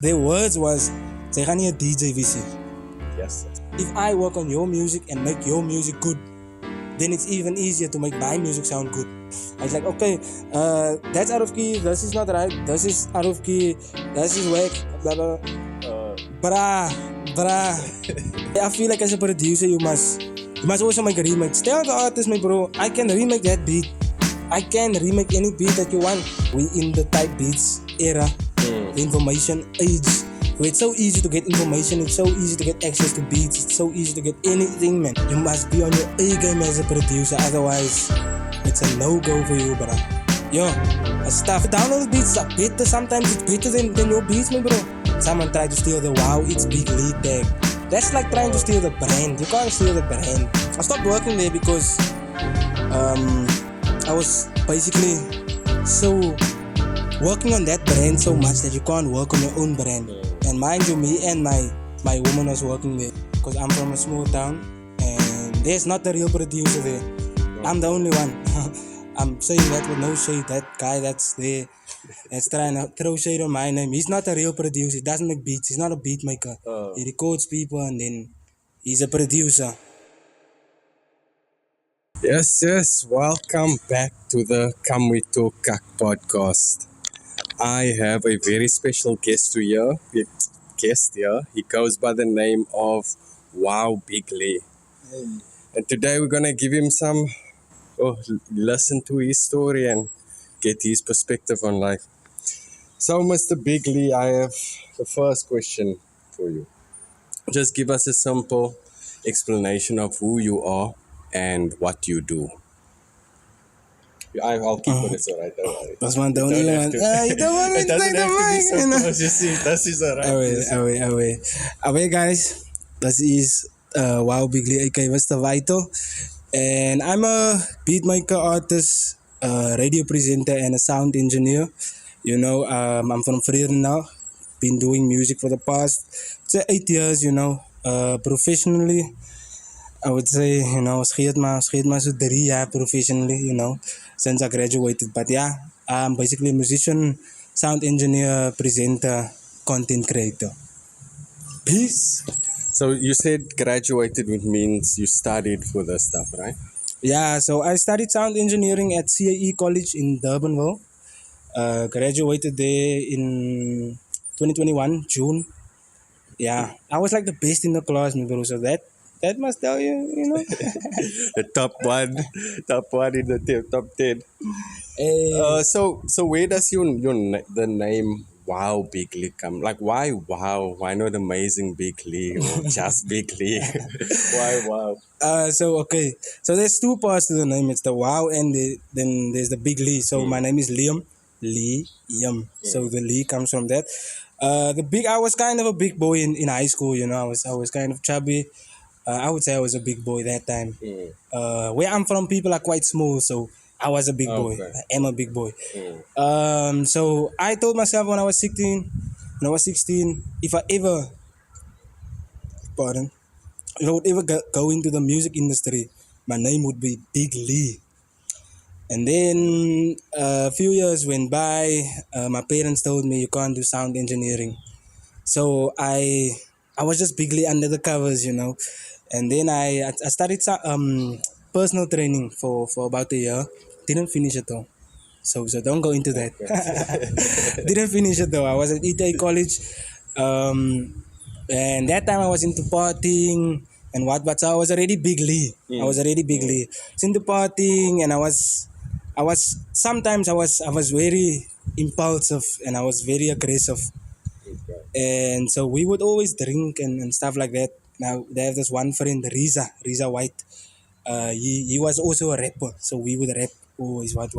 Their words was, "Sy gaan nie 'n DJ wees nie. Yes. If I work on your music and make your music good, then it's even easier to make my music sound good." I was like, okay, that's out of key, this is not right, this is out of key, this is whack, blah blah. Bruh. I feel like as a producer, you must also make a remix. Tell the artist, my bro, I can remake that beat. I can remake any beat that you want. We in the type beats era, the information age, where it's so easy to get information, it's so easy to get access to beats, it's so easy to get anything, man. You must be on your A game as a producer, otherwise it's a no-go for you, bro. Yo, stuff download beats are better, sometimes it's better than your beats, my bro. Someone tried to steal the wow, it's big lead tag. That's like trying to steal the brand. You can't steal the brand. I stopped working there because I was basically so working on that brand so much that you can't work on your own brand. And mind you, me and my woman was working there because I'm from a small town and there's not a real producer there. I'm the only one. I'm saying that with no shade. That guy that's there, that's trying to throw shade on my name, he's not a real producer. He doesn't make beats. He's not a beat maker. He records people and then he's a producer. Yes. Welcome back to the CWTK Podcast. I have a very special guest here. He goes by the name of Wow Big Lee. And today we're gonna give him listen to his story and get his perspective on life. So, Mr. Big Lee, I have the first question for you. Just give us a simple explanation of who you are and what you do. I'll keep it, it's alright, don't worry. That's one, the only one. You don't want to It doesn't take the have to be mic, you know. simple, you see, that is alright. Away guys, this is Wow Big Lee, aka Mr. Vito. And I'm a beatmaker, artist, radio presenter, and a sound engineer. You know, I'm from Vreden now. Been doing music for the past 8 years, you know. Professionally, I would say, you know, scheet maar so 3 jaar professionally, you know, since I graduated. But yeah, I'm basically a musician, sound engineer, presenter, content creator. Peace. So you said graduated, which means you studied for this stuff, right? Yeah, so I studied sound engineering at CAE College in Durbanville. Graduated there in 2021, June. Yeah, I was like the best in the class, my bro. So that must tell you, you know. The top one in the top 10. So where does the name Wow Big Lee come? Like why wow? Why not Amazing Big Lee or just Big Lee? Why wow? So there's two parts to the name. It's the Wow and then there's the Big Lee. So my name is Liam. So the Lee comes from that. I was kind of a big boy in high school, you know. I was kind of chubby. I would say I was a big boy that time. Where I'm from, people are quite small, so I was a big boy. I am a big boy. So I told myself when I was 16, if I would ever go into the music industry, my name would be Big Lee. And then a few years went by. My parents told me you can't do sound engineering, so I was just bigly under the covers, you know. And then I started personal training for about a year. Didn't finish it though, so don't go into that. Didn't finish it though. I was at ETA College, and that time I was into partying and what. So I was already Big Lee. I was into partying, and I was sometimes I was very impulsive and I was very aggressive. And so we would always drink and stuff like that. Now they have this one friend, Riza White. He was also a rapper, so we would rap always what.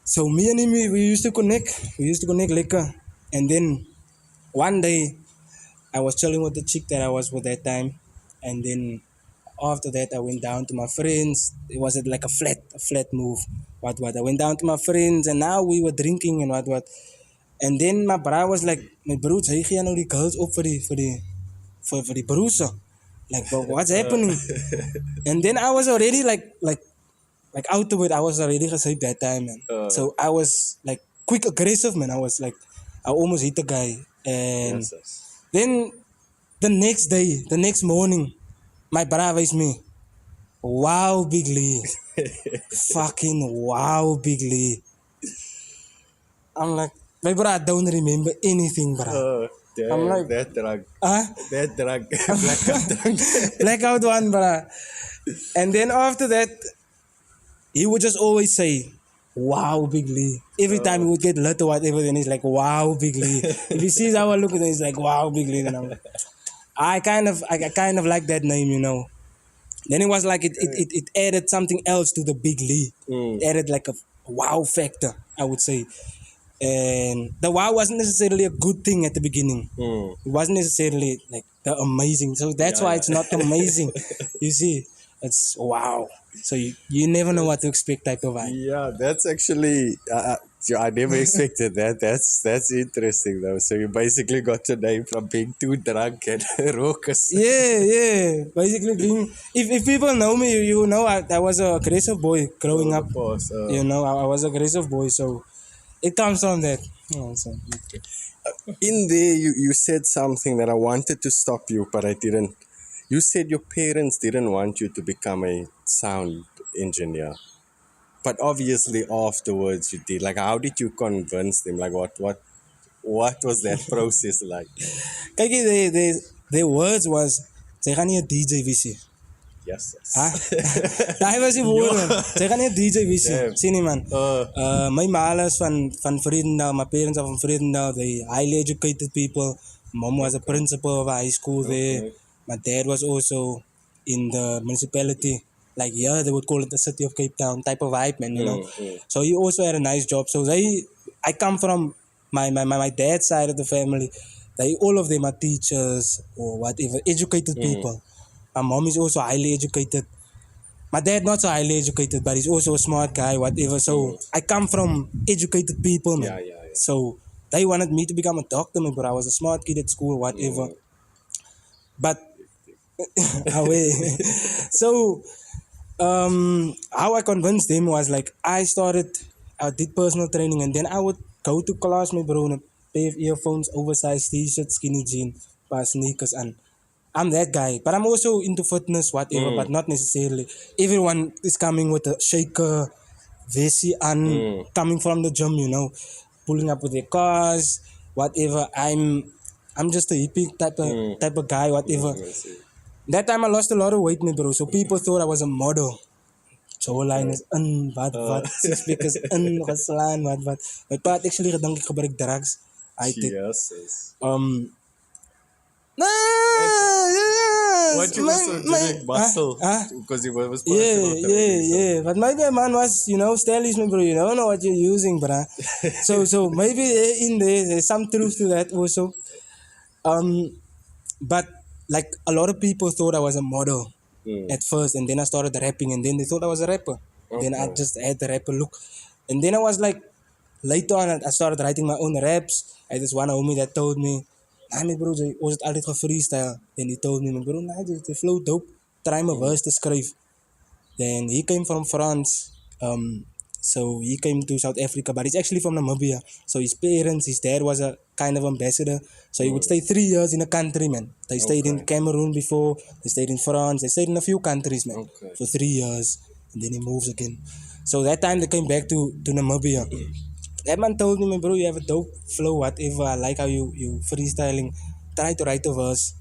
So me and him, we used to connect liquor. And then one day I was chilling with the chick that I was with that time, and then after that I went down to my friends. It was like a flat move. What. I went down to my friends and now we were drinking and what. And then my brother was like, my broers, hy gee nou die girls op vir die broers. Like, but what's happening? And then I was already like out of it. I was already gesaved that time, man. So I was like quick aggressive, man. I was like, I almost hit the guy. And Yes, yes. then the next day, the next morning, my brother is me. Wow, Big Lee. Fucking wow, Big Lee. I'm like, my brother, I don't remember anything, bro. Oh, I'm damn, like, that drug. huh? That drug. Blackout drug. Blackout one, bro. And then after that, he would just always say, wow, Big Lee. Every time he would get lit or whatever, then he's like, wow, Big Lee. If he sees how I look at him, he's like, wow, Big Lee. Then I'm like, I kind of like that name, you know. Then it was like it added something else to the Big Lee. It added like a wow factor, I would say. And the wow wasn't necessarily a good thing at the beginning. It wasn't necessarily like the amazing. So that's Yeah, why yeah. it's not amazing. You see, it's wow. So you never know what to expect type of vibe. Yeah, that's actually I never expected that. That's interesting though. So you basically got your name from being too drunk and raucous. Yeah. Basically, being if people know me, you know I was a aggressive boy growing up. Of course. You know, I was a aggressive boy, so it comes from that. Oh, so, In there, you said something that I wanted to stop you, but I didn't. You said your parents didn't want you to become a sound engineer, but obviously afterwards you did. Like, how did you convince them? Like, what was that process like? Kijk, the words was, ze gaan nie 'n DJ visie. Yes, Ah, yes. daai was die woorde. Sy gaan nie 'n DJ wees nie. Damn. Sien nie man. Uh. My ma is van Vredendal, my parents are from Vredendal. They highly educated people. Mom was a principal of a high school there. Okay. My dad was also in the municipality. Like yeah, they would call it the city of Cape Town type of hype man, you know. So he also had a nice job. So I come from my dad's side of the family. They all of them are teachers or whatever, educated people. My mom is also highly educated. My dad not so highly educated, but he's also a smart guy, whatever. So I come from educated people, man. Yeah. So they wanted me to become a doctor, man, but I was a smart kid at school, whatever. But away. So how I convinced them was like I did personal training, and then I would go to class, my bro, and pair of earphones, oversized t-shirt, skinny jean, paar sneakers, and I'm that guy. But I'm also into fitness, whatever, but not necessarily. Everyone is coming with a shaker, Vessi, and coming from the gym, you know, pulling up with their cars, whatever. I'm just a hippie type of guy, whatever. I see. That time I lost a lot of weight, me bro. So people thought I was a model. Jawline is in, wat. Six figures in, geslaan, wat. My pa het actually gedink ek gebruik drugs. I did. Jesus. What you also doing muscle? Because it was personal training. Yeah. But maybe a man was, you know, Stanley's me bro. You don't know what you're using, bruh. So maybe in there's some truth to that also. But like a lot of people thought I was a model at first, and then I started rapping, and then they thought I was a rapper. Then I just had the rapper look, and then I was like, later on I started writing my own raps. I had this one homie that told me, "Nah, my bro, jy was het altyd gefreestyle." Then he told me, "My bro, nah, the flow dope. Try my verse to skryf." Then he came from France. So he came to South Africa, but he's actually from Namibia. So his parents, his dad was a kind of ambassador. So he would stay 3 years in a country, man. They stayed in Cameroon before. They stayed in France. They stayed in a few countries, man, for 3 years. And then he moves again. So that time they came back to Namibia. That man told me, bro, you have a dope flow, whatever. I like how you freestyling. Try to write a verse.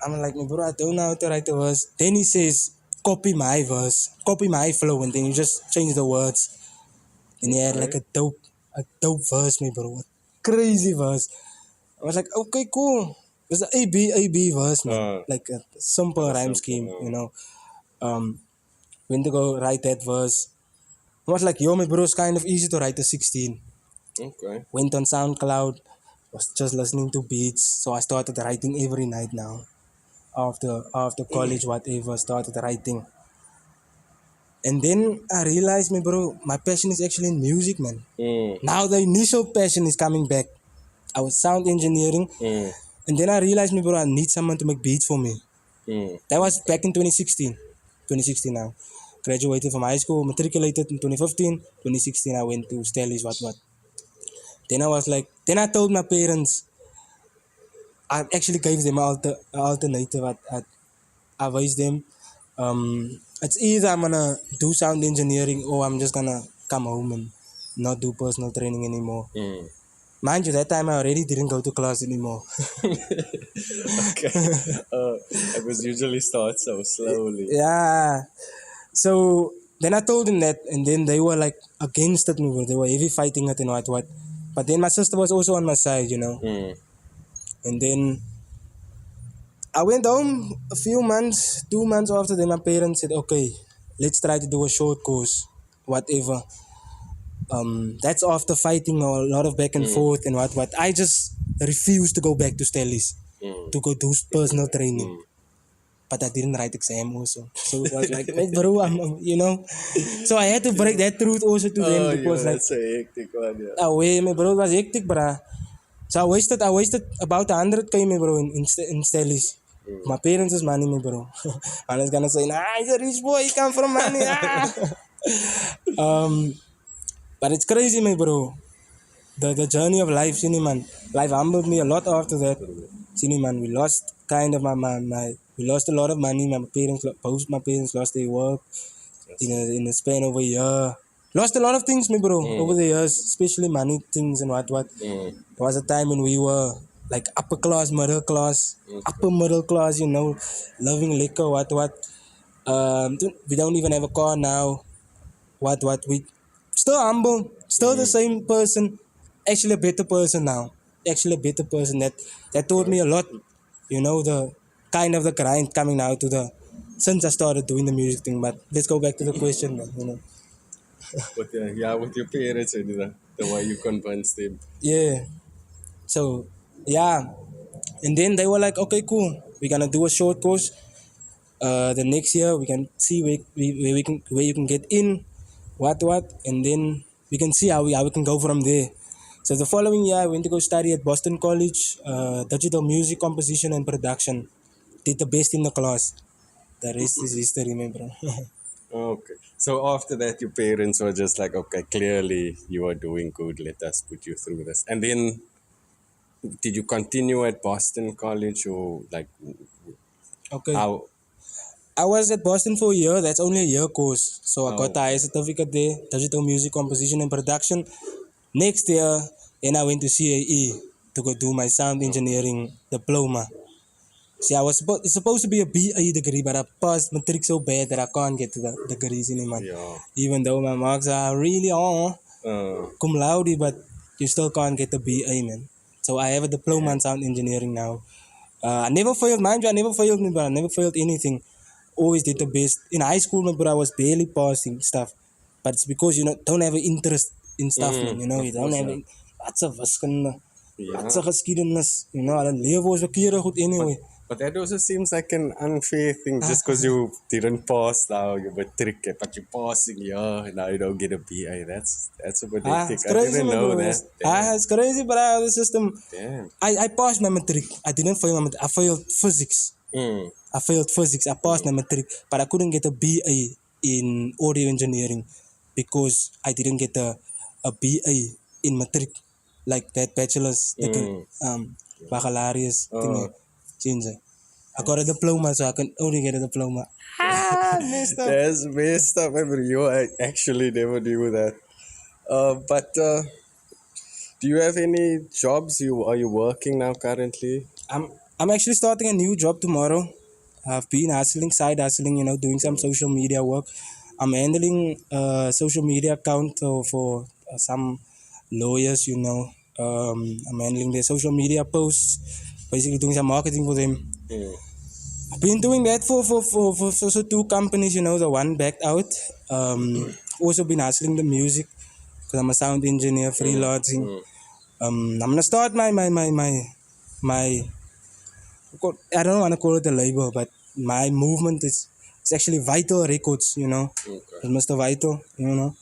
I'm like, bro, I don't know how to write a verse. Then he says, copy my verse, copy my flow, and then you just change the words. And he had like a dope verse, me bro, a crazy verse. I was like, okay, cool. It's an A-B verse, man. Like a simple rhyme scheme, you know. Went to go write that verse. I was like, yo, my bro, it's kind of easy to write a 16. Okay. Went on SoundCloud, was just listening to beats. So I started writing every night now. After college, whatever, started writing. And then I realized, me bro, my passion is actually in music, man. Now the initial passion is coming back. I was sound engineering. And then I realized, me bro, I need someone to make beats for me. That was back in 2016. 2016 now. Graduated from high school, matriculated in 2015. 2016 I went to Stellies, what. Then I was like, then I told my parents, I actually gave them an alternative. I advised them. It's either I'm gonna do sound engineering or I'm just gonna come home and not do personal training anymore. Mind you, that time I already didn't go to class anymore. Okay. It was usually start so slowly. Yeah. So then I told them that, and then they were like against it. They were heavy fighting it and what. But then my sister was also on my side, you know. And then I went home a few months, 2 months after. Then my parents said, "Okay, let's try to do a short course, whatever." That's after fighting a lot of back and forth and what. I just refused to go back to Stellies to go do personal training. But I didn't write exam also. So it was like, hey, bro, you know. So I had to break that truth also to them because like, that's a hectic one, yeah. away, my bro, it was hectic, bro. So I wasted about 100K, my bro, in Stellies. My parents' money, my bro. I was gonna say, nah, he's a rich boy, he come from money. um, but it's crazy, my bro. The journey of life, Sini man. Life humbled me a lot after that. Sini man, we lost kind of we lost a lot of money. Both my parents lost their work in a span of a year. Lost a lot of things, me bro, over the years, especially money things and what. There was a time when we were like upper class, middle class, upper middle class, you know, loving liquor, what. We don't even have a car now. What. We still humble, still the same person, actually a better person now. Actually a better person that taught me a lot. You know, the kind of the grind coming now to the since I started doing the music thing. But let's go back to the question, man. You know. With your parents and the way you convinced them. Yeah. So yeah, and then they were like, okay, cool. We're gonna do a short course. The next year we can see where you can get in, what, and then we can see how we can go from there. So the following year I went to go study at Boston College, digital music composition and production. Did the best in the class. The rest is history, my bro. Okay. So after that, your parents were just like, okay, clearly you are doing good. Let us put you through this. And then, did you continue at Boston College or like Okay. how? I was at Boston for a year. That's only a year course. So I got the higher certificate there, digital music composition and production. Next year, then I went to CAE to go do my sound engineering diploma. See, it's supposed to be a BA degree, but I passed matric so bad that I can't get to the degrees anymore. Yeah. Even though my marks are really cum laude, but you still can't get the BA, man. So I have a diploma in sound engineering now. I never failed, mind you, I never failed, but I never failed anything. Always did the best. In high school, but I was barely passing stuff. But it's because you don't have an interest in stuff, man. You know, you don't have lots of wiskunde, lots of geskiedenis. You know, hulle lewe was verkeerde goed anyway. But that also seems like an unfair thing just because you didn't pass now, you were tricky, but you passing, now you don't get a BA. That's a bit hectic. It's crazy, I didn't man, know bro. that. It's crazy, but the system. Damn. I passed my matric. I didn't fail my matric. I failed physics. I failed physics. I passed my matric, but I couldn't get a BA in audio engineering because I didn't get a BA in matric, like that bachelor's degree, baccalaureus thing. Change. I got a diploma, so I can only get a diploma. Messed up. That's messed up, man. I actually never knew that. But do you have any jobs? Are you working now currently? I'm actually starting a new job tomorrow. I've been side hustling, you know, doing some social media work. I'm handling a social media account for some lawyers, you know. I'm handling their social media posts, basically doing some marketing for them. I've been doing that for two companies, you know. The one backed out. Also been hustling the music because I'm a sound engineer, freelancing. I'm gonna start my I don't want to call it a label, but my movement is it's actually Vital Records, you know. Okay. Mr. Vital, you know.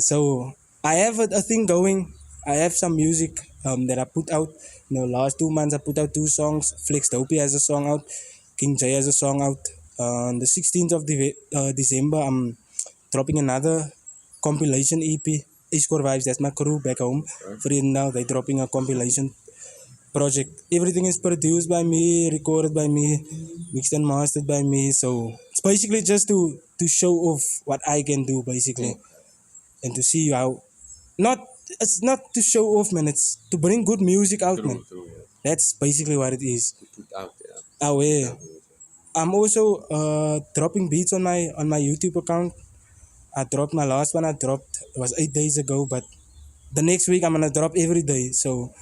So I have a thing going. I have some music that I put out. You know, last 2 months I put out 2 songs. Flex Dopey has a song out. Kxng K has a song out. On the 16th of December, I'm dropping another compilation EP. Iskor Vibes, that's my crew back home. Friend now, they're dropping a compilation project. Everything is produced by me, recorded by me, mixed and mastered by me. So it's basically just to show off what I can do, basically, and to see how. Not it's not to show off, man. It's to bring good music out, man. That's basically what it is. Put out there. Oh yeah. I'm also dropping beats on my YouTube account. I dropped my last one. I dropped it was 8 days ago, but the next week I'm gonna drop every day. So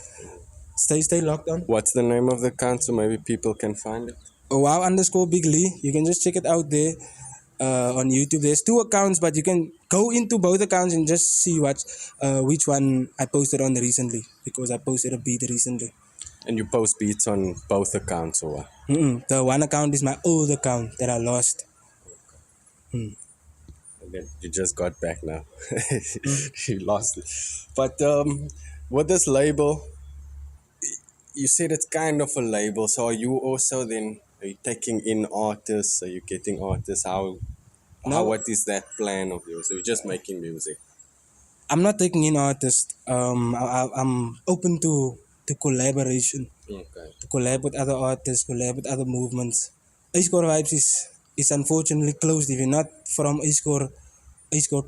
stay locked on. What's the name of the account so maybe people can find it? Wow_Big Lee. You can just check it out there on YouTube. There's 2 accounts, but you can go into both accounts and just see which one I posted on recently, because I posted a beat recently. And you post beats on both accounts or what? The one account is my old account that I lost. And then you just got back now. You lost it. But with this label, you said it's kind of a label. So are you also then, are you taking in artists? Are you getting artists? No. What is that plan of yours? So you're just making music? I'm not taking in artists. I'm open to collaboration. Okay. To collab with other artists, collab with other movements. Icecore Vibes is unfortunately closed. If you're not from Icecore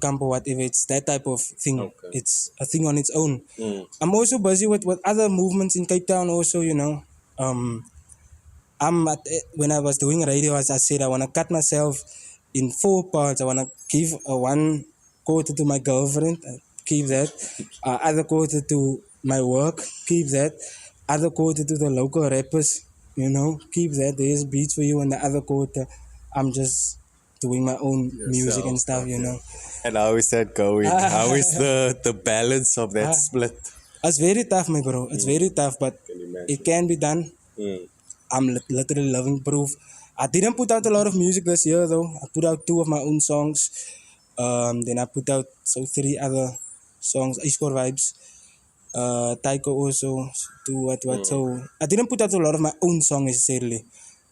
camp or whatever, it's that type of thing. Okay. It's a thing on its own. I'm also busy with other movements in Cape Town also, you know. When I was doing radio, as I said, I want to cut myself in 4 parts. I want to give one quarter to my girlfriend, keep that. Other quarter to my work, keep that. Other quarter to the local rappers, you know, keep that. There's beats for you, and the other quarter, I'm just doing my own music and stuff, you know. And how is that going? How is the balance of that split? It's very tough, my bro. It's very tough, but it can be done. I'm literally loving proof. I didn't put out a lot of music this year though. I put out 2 of my own songs. Then I put out 3 other songs. Icecore Vibes. Taiko also. What. So I didn't put out a lot of my own song necessarily.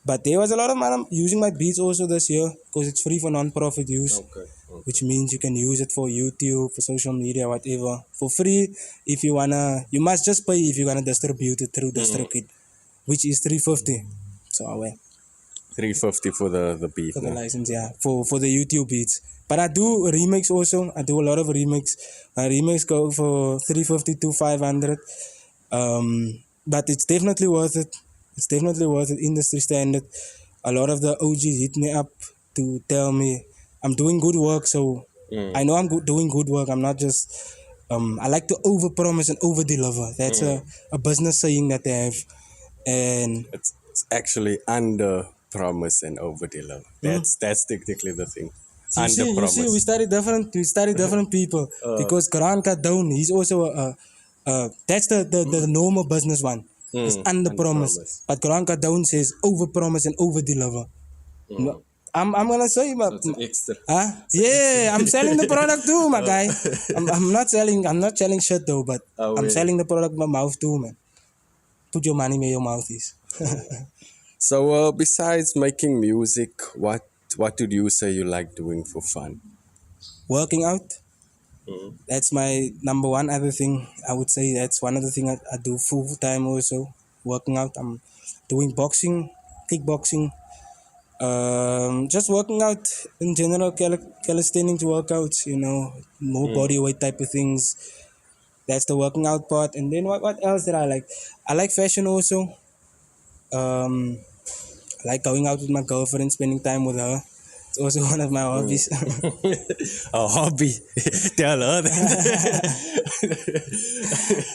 But there was a lot of man using my beats also this year, because it's free for non-profit use. Okay. Which means you can use it for YouTube, for social media, whatever. For free, if you wanna, you must just pay if you're gonna distribute it through DistroKid, which is $350. So I went. $350 for the beat. For the license, yeah. For the YouTube beats. But I do remix also. I do a lot of remix. My remix go for $350 to $500. But it's definitely worth it. It's definitely worth it. Industry standard. A lot of the OGs hit me up to tell me I'm doing good work. So I know I'm doing good work. I'm not just. I like to overpromise and overdeliver. That's a business saying that they have. And It's actually under promise and over deliver. That's technically the thing. you see, we study different people, because Grant Cardone, he's also that's the normal business one. It's under promise. But Grant Cardone says over promise and over deliver. No, I'm gonna say, but So it's an extra. yeah, I'm selling the product too, my guy. I'm not selling shit though, but I'm selling the product with my mouth too, man. Put your money where your mouth is. So besides making music, what did you say you like doing for fun? Working out. That's my number one other thing. I would say that's one of the things I do full time also. Working out. I'm doing boxing, kickboxing. Just working out in general, calisthenics workouts, you know, more body weight type of things. That's the working out part. And then what else did I like? I like fashion also. I like going out with my girlfriend, spending time with her. It's also one of my hobbies. A hobby. Tell her that.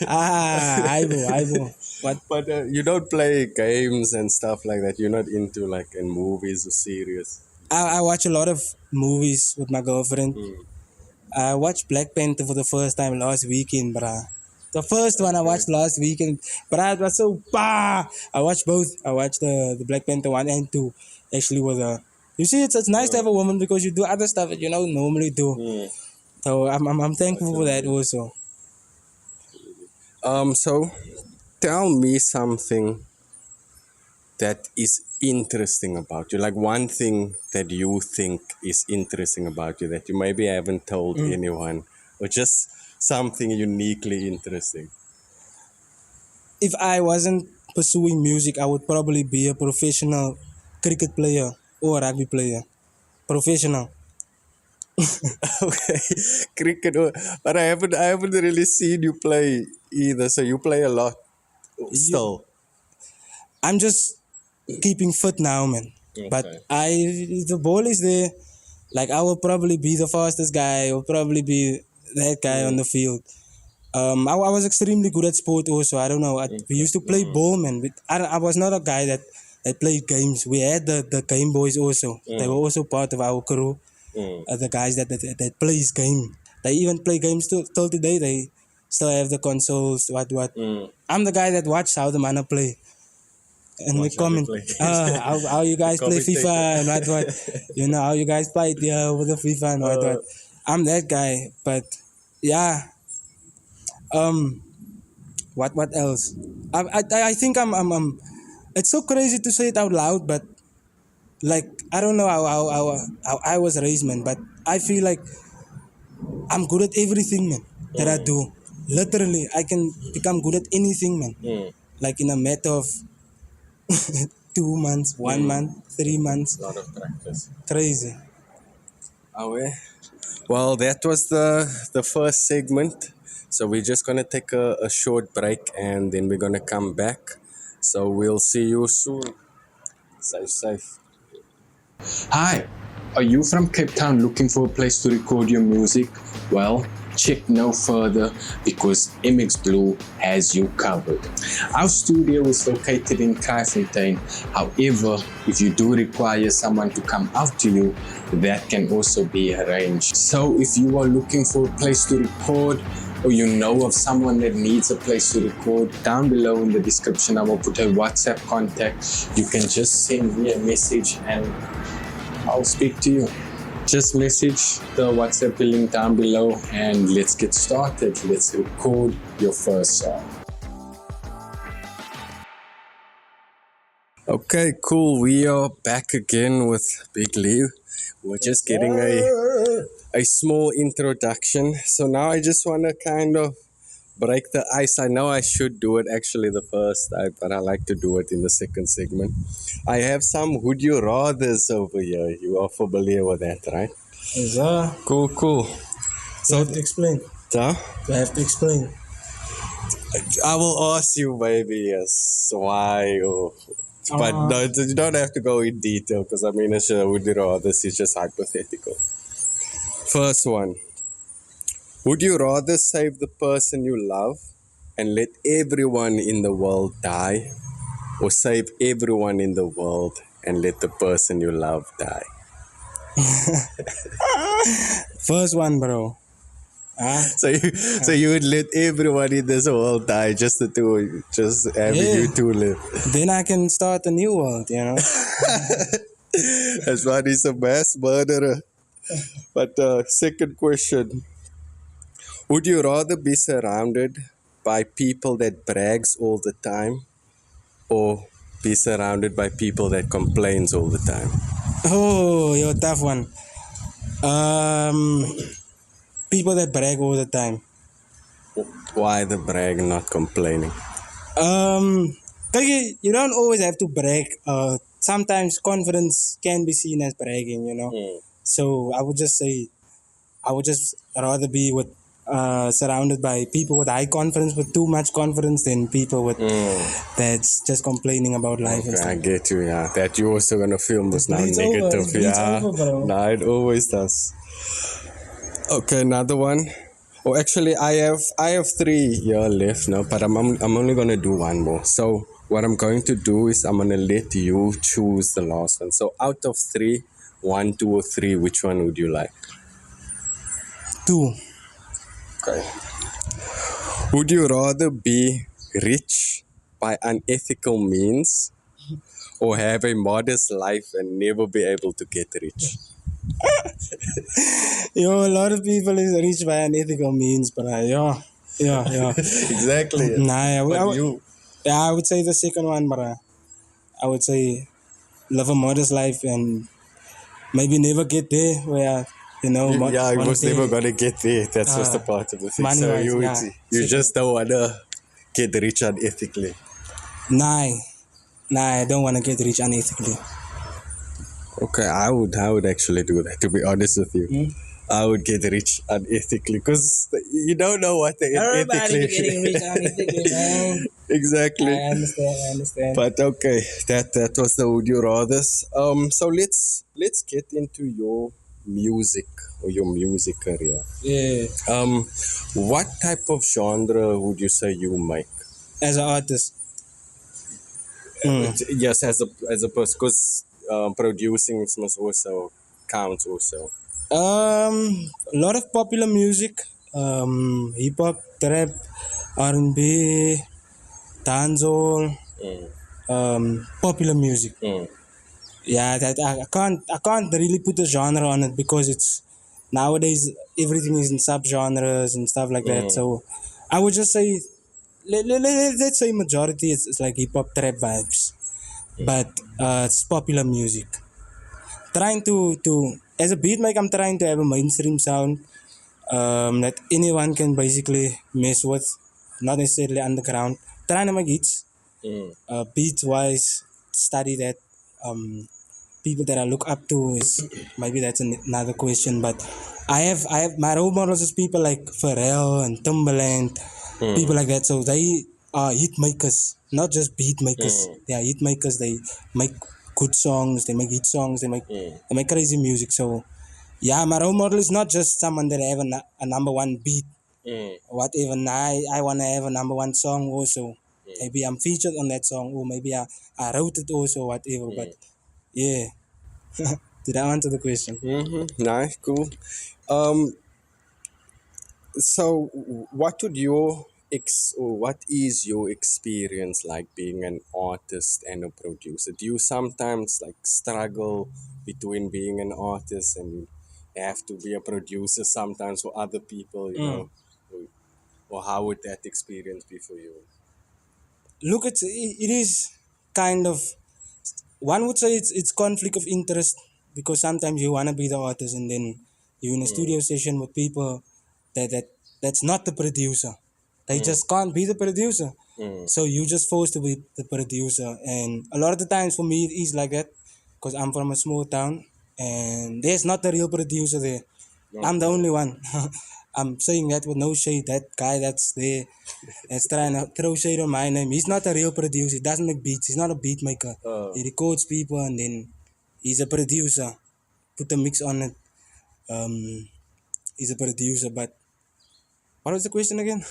Aibo. What? But you don't play games and stuff like that. You're not into like in movies or series. I watch a lot of movies with my girlfriend. I watched Black Panther for the first time last weekend, bruh. The first one I watched last weekend, but it was so I watched both. I watched the Black Panther 1 and 2. Actually, with you see, it's nice to have a woman, because you do other stuff that you don't normally do. So I'm thankful for that also. So tell me something that is interesting about you, like one thing that you think is interesting about you that you maybe haven't told anyone, or just something uniquely interesting. if I wasn't pursuing music, I would probably be a professional cricket player or rugby player. Professional. Okay, cricket. But I haven't really seen you play either. So you play a lot You, still. I'm just keeping fit now, man. But Okay. the ball is there. Like I will probably be the fastest guy. I will probably be that guy on the field. I was extremely good at sport also. I don't know. We used to play ball, man. I was not a guy that played games. We had the Game Boys also. They were also part of our crew. The guys that plays game. They even play games till today. They still have the consoles. What. I'm the guy that watched how the man play. And we Watch how they comment, play. how you guys play FIFA and what. You know, how you guys play with the FIFA and what. I'm that guy. But yeah, what else? I think it's so crazy to say it out loud, but like I don't know how I was raised, man, but I feel like I'm good at everything, man, that I do. Literally, I can become good at anything, man. Like in a matter of 2 months, 1 month, 3 months. Lot of practice. Crazy. Oh, yeah. Well, that was the first segment. So we're just gonna take a short break and then we're gonna come back. So we'll see you soon. Safe. Hi, are you from Cape Town looking for a place to record your music? Well, check no further because MX Blue has you covered. Our studio is located in Kxng. However, if you do require someone to come out to you, that can also be arranged. So if you are looking for a place to record, or you know of someone that needs a place to record, down below in the description I will put a WhatsApp contact. You can just send me a message and I'll speak to you. Just message the WhatsApp link down below and let's get started. Let's record your first song. Okay, cool. We are back again with Big Lee. We're just getting a small introduction. So now I just want to kind of break the ice. I know I should do it actually the first time, but I like to do it in the second segment. I have some would you rathers over here. You are familiar with that, right? Cool. So I have to explain. Huh? I have to explain. I will ask you maybe yes, why or but no, you don't have to go in detail because I mean, it's would you rather is just hypothetical. First one. Would you rather save the person you love and let everyone in the world die, or save everyone in the world and let the person you love die? First one, bro. So you would let everyone in this world die just the two, just having you two live. Then I can start a new world, you know. That's why he's a mass murderer. But second question. Would you rather be surrounded by people that brags all the time or be surrounded by people that complains all the time? Oh, you're a tough one. People that brag all the time. Why the brag and not complaining? You don't always have to brag. Sometimes confidence can be seen as bragging, you know. So I would just say, I would just rather be with surrounded by people with high confidence, with too much confidence, than people with that's just complaining about life and Okay, stuff. I get you, yeah. That you also gonna feel was now Bleeds negative, over, it bleeds yeah. over, bro. No, it always does. Okay, another one. Oh, actually, I have 3 here left now, but I'm only gonna do one more. So what I'm going to do is I'm gonna let you choose the last one. So out of 3, 1, 2, or 3, which one would you like? 2. Okay. Would you rather be rich by unethical means or have a modest life and never be able to get rich? Yo, a lot of people is rich by unethical means, but yeah. Exactly. Nah, I would say the second one, but I would say live a modest life and maybe never get there where was never gonna get there. That's just a part of the thing. So money-wise, you just don't wanna get rich unethically? Nah, I don't want to get rich unethically. Okay, I would actually do that. To be honest with you, Hmm? I would get rich unethically because you don't know what the Everybody be ethically. getting rich unethically, man. Exactly. I understand. I understand. But okay, that was the would you rather's. So let's get into your music or your music career. Yeah, What type of genre would you say you make? as an artist. Mm. Yes, as a person, because producing must also count also. A lot of popular music, hip hop, trap, R&B, dancehall, Mm, popular music. mm, Yeah, that I can't really put a genre on it because it's nowadays everything is in subgenres and stuff like that. mm, So I would just say let's say majority it's like hip hop trap vibes, but it's popular music. Trying to as a beat maker, I'm trying to have a mainstream sound that anyone can basically mess with, not necessarily underground. Trying to make hits, mm, beat wise, study that. People that I look up to is maybe that's another question, but I have my role models is people like Pharrell and Timbaland, people mm, like that. So they are hit makers, not just beat makers. mm, They are hit makers. They make good songs. They make hit songs. mm, They make crazy music. So yeah, my role model is not just someone that have a number one beat mm, or whatever. I wanna have a number one song also. Maybe I'm featured on that song, or maybe I wrote it also, whatever. But mm. yeah, did I answer the question? Nice, cool. Um, so what would your or what is your experience like being an artist and a producer? Do you sometimes like struggle between being an artist and have to be a producer sometimes for other people, Mm. or how would that experience be for you? Look, it is kind of, one would say it's conflict of interest because sometimes you wanna be the artist and then you're in a studio session with people that that's not the producer. They Mm, just can't be the producer. mm, So you just forced to be the producer. And a lot of the times for me it is like that because I'm from a small town and there's not a real producer there. I'm the okay. only one. I'm saying that with no shade. That guy that's there that's trying to throw shade on my name. He's not a real producer. He doesn't make beats. He's not a beat maker. Uh, He records people and then he's a producer. Put a mix on it. Um, he's a producer. But what was the question again?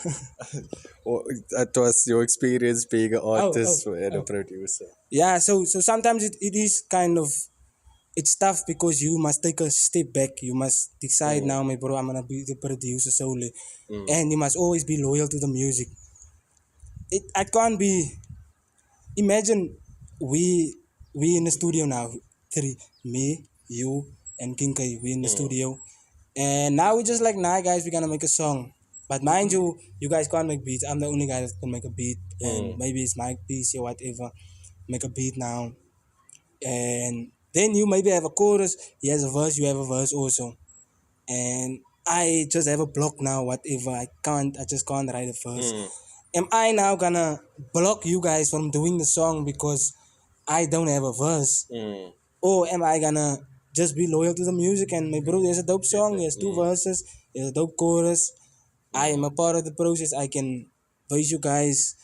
or that was your experience being an oh, oh, artist and a oh. producer. Yeah. So sometimes it is kind of, it's tough because you must take a step back. You must decide Mm, now, my bro, I'm gonna be the producer solely, mm, and you must always be loyal to the music. I can't be. Imagine we we in the studio now, three, me, you, and Kxng K. We in the mm, studio, and now we just like, nah, guys, we're gonna make a song. But mind you, you guys can't make beats. I'm the only guy that can make a beat, and mm, maybe it's my piece or whatever. Make a beat now, and then you maybe have a chorus. He has a verse. You have a verse also, and I just have a block now. Whatever, I can't. I just can't write a verse. mm, Am I now gonna block you guys from doing the song because I don't have a verse? mm. Or am I gonna just be loyal to the music and my bro, there's a dope Get song, that. there's two verses, there's a dope chorus. I am a part of the process. I can voice you guys,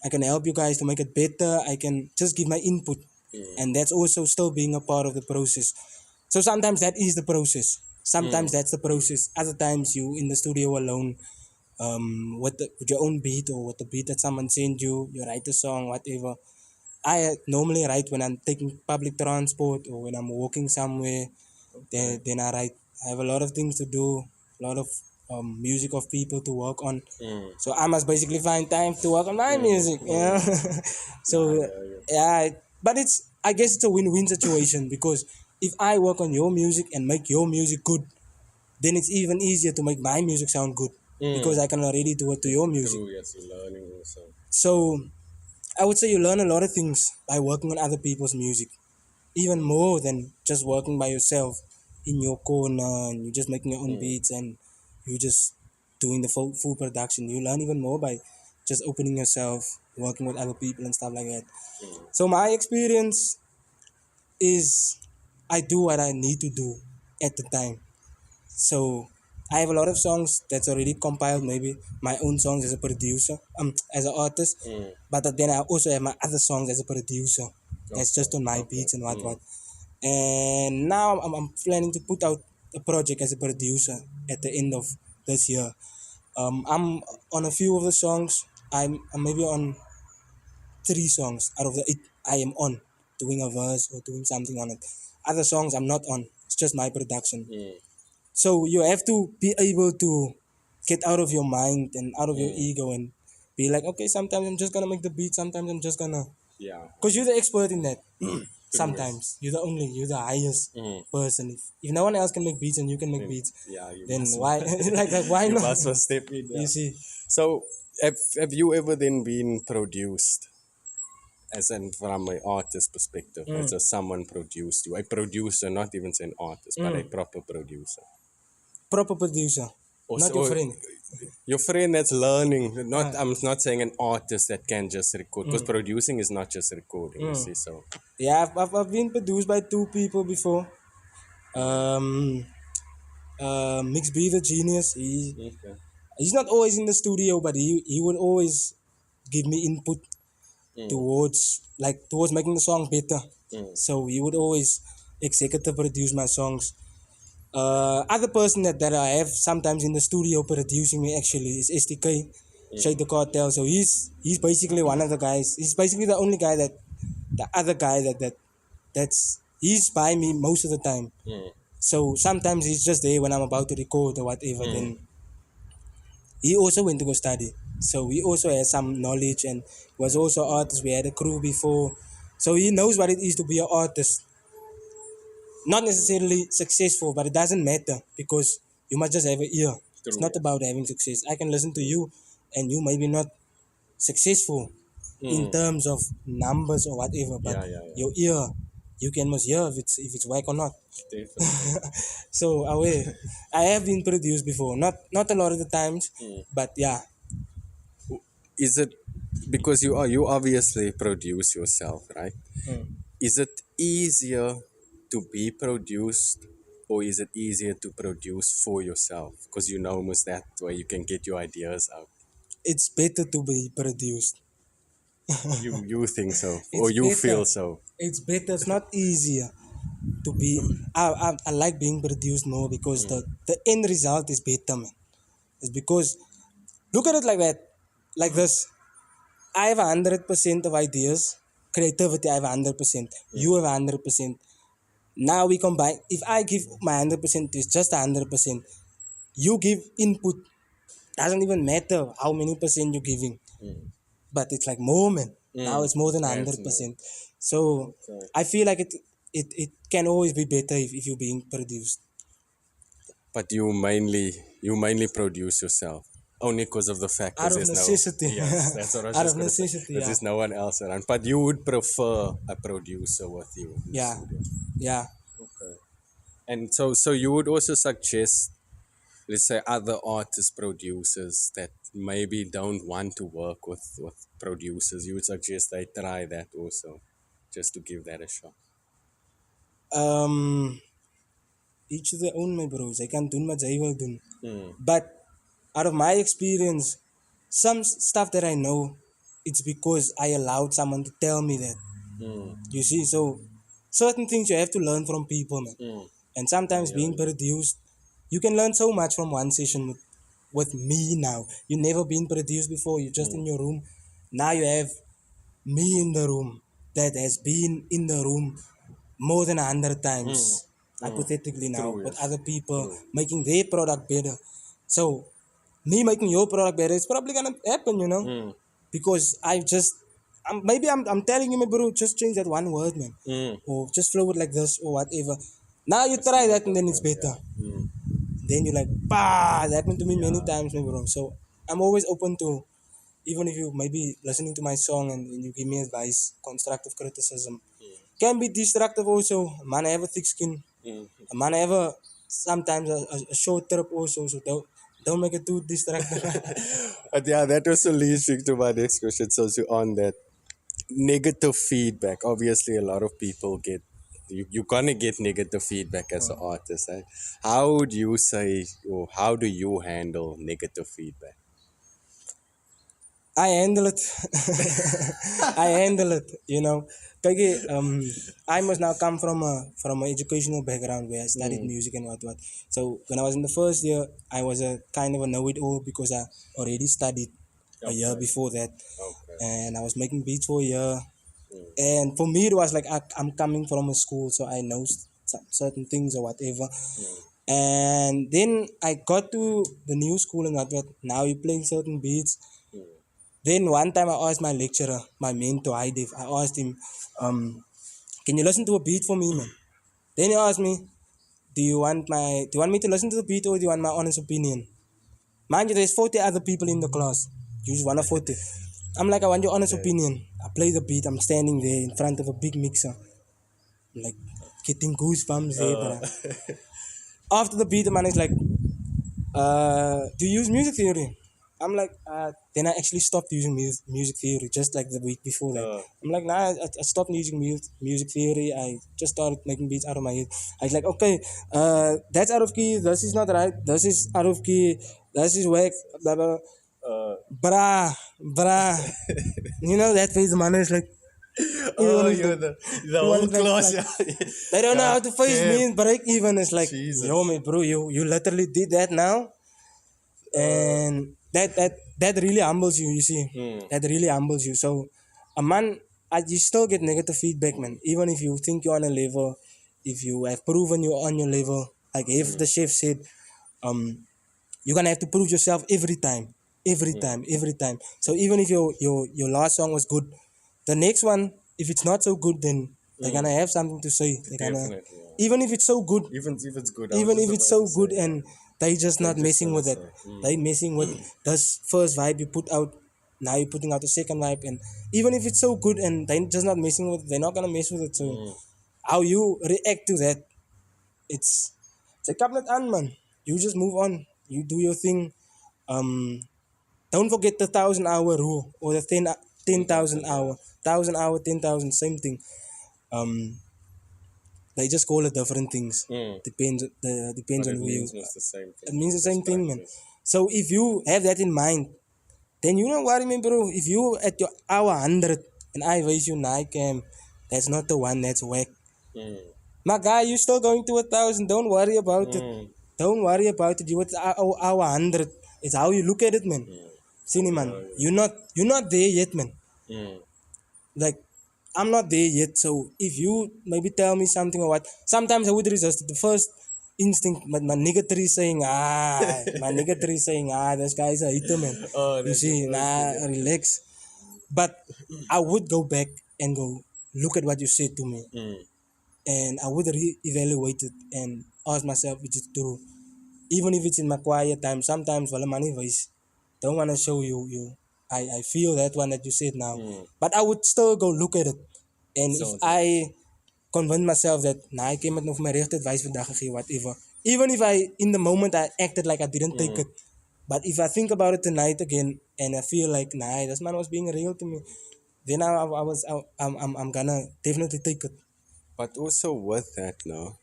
I can help you guys to make it better. I can just give my input. And that's also still being a part of the process. So sometimes that is the process. Sometimes that's the process. Other times you in the studio alone, with your own beat or with the beat that someone sent you, you write a song, whatever. I normally write when I'm taking public transport or when I'm walking somewhere. Okay. Then I write. I have a lot of things to do, a lot of music of people to work on. Mm, So I must basically find time to work on my mm, music. mm. I So hear you. yeah, but I guess it's a win-win situation because if I work on your music and make your music good, then it's even easier to make my music sound good because Mm. I can already do it to your music. True, yes, you're learning also. So I would say you learn a lot of things by working on other people's music, even more than just working by yourself in your corner and you're just making your own Mm, beats and you're just doing the full production. You learn even more by just opening yourself, working with other people and stuff like that. So my experience is I do what I need to do at the time. So I have a lot of songs that's already compiled, maybe my own songs as a producer, as an artist. But then I also have my other songs as a producer. That's just on my beats and what. And now I'm planning to put out a project as a producer at the end of this year. I'm on a few of the songs. I'm maybe on 3 songs out of the 8 I am on, doing a verse or doing something on it. Other songs I'm not on. It's just my production. So you have to be able to get out of your mind and out of your ego and be like, okay, sometimes I'm just gonna make the beat, sometimes I'm just gonna, Yeah. because you're the expert in that. Sometimes you're the highest person. If no one else can make beats and you can make beats, Yeah, you then must. why like why You not? must well step in. You Yeah. see, So, have you ever then been produced, as in from an artist perspective, as a someone produced you, a producer, not even say an artist, but a proper producer? proper producer, not your friend. Your friend that's learning. Not, I'm not saying an artist that can just record, because producing is not just recording. You see, so Yeah, I've been produced by 2 people before. Um, Mix B the genius. okay. He's not always in the studio, but he would always give me input towards making the song better. So he would always executive produce my songs. Other person that I have sometimes in the studio producing me actually is STK, Shade the Cartel. So he's basically one of the guys. He's basically the only guy the other guy that's he's by me most of the time. So sometimes he's just there when I'm about to record or whatever. Then he also went to go study. So he also has some knowledge and was also an artist. We had a crew before. So he knows what it is to be an artist. Not necessarily successful, but it doesn't matter because you must just have an ear. It's not about having success. I can listen to you and you maybe not successful in terms of numbers or whatever, but your ear, you can must hear if it's whack or not. Definitely. So I have been produced before, not a lot of the times, but yeah. Is it because you obviously produce yourself, right? Is it easier to be produced, or is it easier to produce for yourself? Because you know almost that way you can get your ideas out. It's better to be produced. You think so, or It's you better. feel so? It's better. It's not easier to be. I like being produced more because the end result is better, man. It's because look at it like that, like this. I have 100% of ideas, creativity. I have 100%. You have 100%. Now we combine. If I give my 100% to just 100%, you give input. Doesn't even matter how many percent you're giving, but it's like more, man. Now it's more than That's more. 100%. So Okay. I feel like it can always be better if you're being produced. But you mainly produce yourself only because of the fact Out that of there's necessity. yes, that's what I was Out just of gonna say. necessity, Because yeah. there's no one else around. But you would prefer a producer with you in the Yeah. studio. Yeah. Okay. And so you would also suggest, let's say, other artists, producers that maybe don't want to work with producers. You would suggest they try that also, just to give that a shot. Um, each to their own, my bros. I can't do what they will do. But out of my experience, some stuff that I know, it's because I allowed someone to tell me that. You see, so certain things you have to learn from people, man. And sometimes being produced, you can learn so much from one session with me now. You never been produced before. You're just in your room. Now you have me in the room that has been in the room more than 100 times, hypothetically now, True, with yes. other people True. making their product better. So me making your product better, it's probably gonna happen, because I'm telling you, my bro, just change that one word, man, or just flow it like this or whatever. Now you try that and then it's better. Then you're like, bah, that happened to me many times, my bro. So I'm always open to, even if you maybe listening to my song and you give me advice, constructive criticism. Can be destructive also. A man have a thick skin. A man have sometimes a short trip also. So Don't make it too distracting. But yeah, that also leads me to my next question. So, on that negative feedback, obviously, a lot of people get. You're gonna get negative feedback as an artist. Right? How would you say, or how do you handle negative feedback? I handle it. I handle it. Kijk, I must now come from a educational background where I studied music and what. So when I was in the first year, I was a kind of a know-it-all because I already studied a year before that, Okay. and I was making beats for a year. And for me, it was like I'm coming from a school, so I know certain things or whatever. And then I got to the new school and what. Now you're playing certain beats. Then one time I asked my lecturer, my mentor, Dave, I asked him, can you listen to a beat for me, man? Then he asked me, do you want me to listen to the beat or do you want my honest opinion? Mind you, there's 40 other people in the class. You just want a 40. I'm like, I want your honest opinion. I play the beat, I'm standing there in front of a big mixer. I'm like getting goosebumps there, bro. After the beat, the man is like, do you use music theory? I'm like, then I actually stopped using music theory just like the week before that. I'm like, nah, I stopped using music theory. I just started making beats out of my head. I was like, okay, that's out of key. This is not right. This is out of key. This is whack. Blah, blah, blah. Brah. That phase the man is like, Oh, is you're like, the whole class. they don't know how to face damn. me and break even. It's like, Jesus. yo, man, bro, you literally did that now. And that really humbles you, you see. That really humbles you. So a man, you still get negative feedback, man. Even if you think you're on a level, if you have proven you're on your level, like if the chef said, you're gonna have to prove yourself every time. Every time. So even if your last song was good, the next one, if it's not so good, then they're gonna have something to say. They're gonna, Definitely. Yeah. even if it's so good, Even if it's good. I was even just if it's about so to good say, and they just not just messing with it. gonna say, They messing with this first vibe you put out. Now you're putting out the second vibe, and even if it's so good and they just not messing with it, they're not gonna mess with it. So how you react to that, it's a cabinet on, man. You just move on. You do your thing. Um, don't forget the 1,000 hour rule or the 10,000 hour, 1,000 hour, 10,000, same thing. Um, they just call it different things. Depends but on it who you. means it's the same thing. It means the same thing, man. Perspective. So if you have that in mind, then you know what I mean, bro. If you at your hour 100 and I raise you Nike, that's not the one that's whack. My guy, you still going to 1,000. Don't worry about it. Don't worry about it. You at hour 100. It's how you look at it, man. See, man. You're not there yet, man. Like, I'm not there yet. So if you maybe tell me something or what, sometimes I would resist it. The first instinct, my negative is saying, this guy's a hater, man. Oh, You that's see, the first thing, yeah. relax. But I would go back and go look at what you said to me, and I would re-evaluate it and ask myself, which is true. Even if it's in my quiet time, sometimes while money voice don't want to show you. I feel that one that you said now, but I would still go look at it. And if So, I convince myself that I came met nog my regte advice vandag gegee, whatever. Even if I in the moment I acted like I didn't take it, but if I think about it tonight again and I feel like this man was being real to me, then I'm gonna definitely take it. but also with that, no,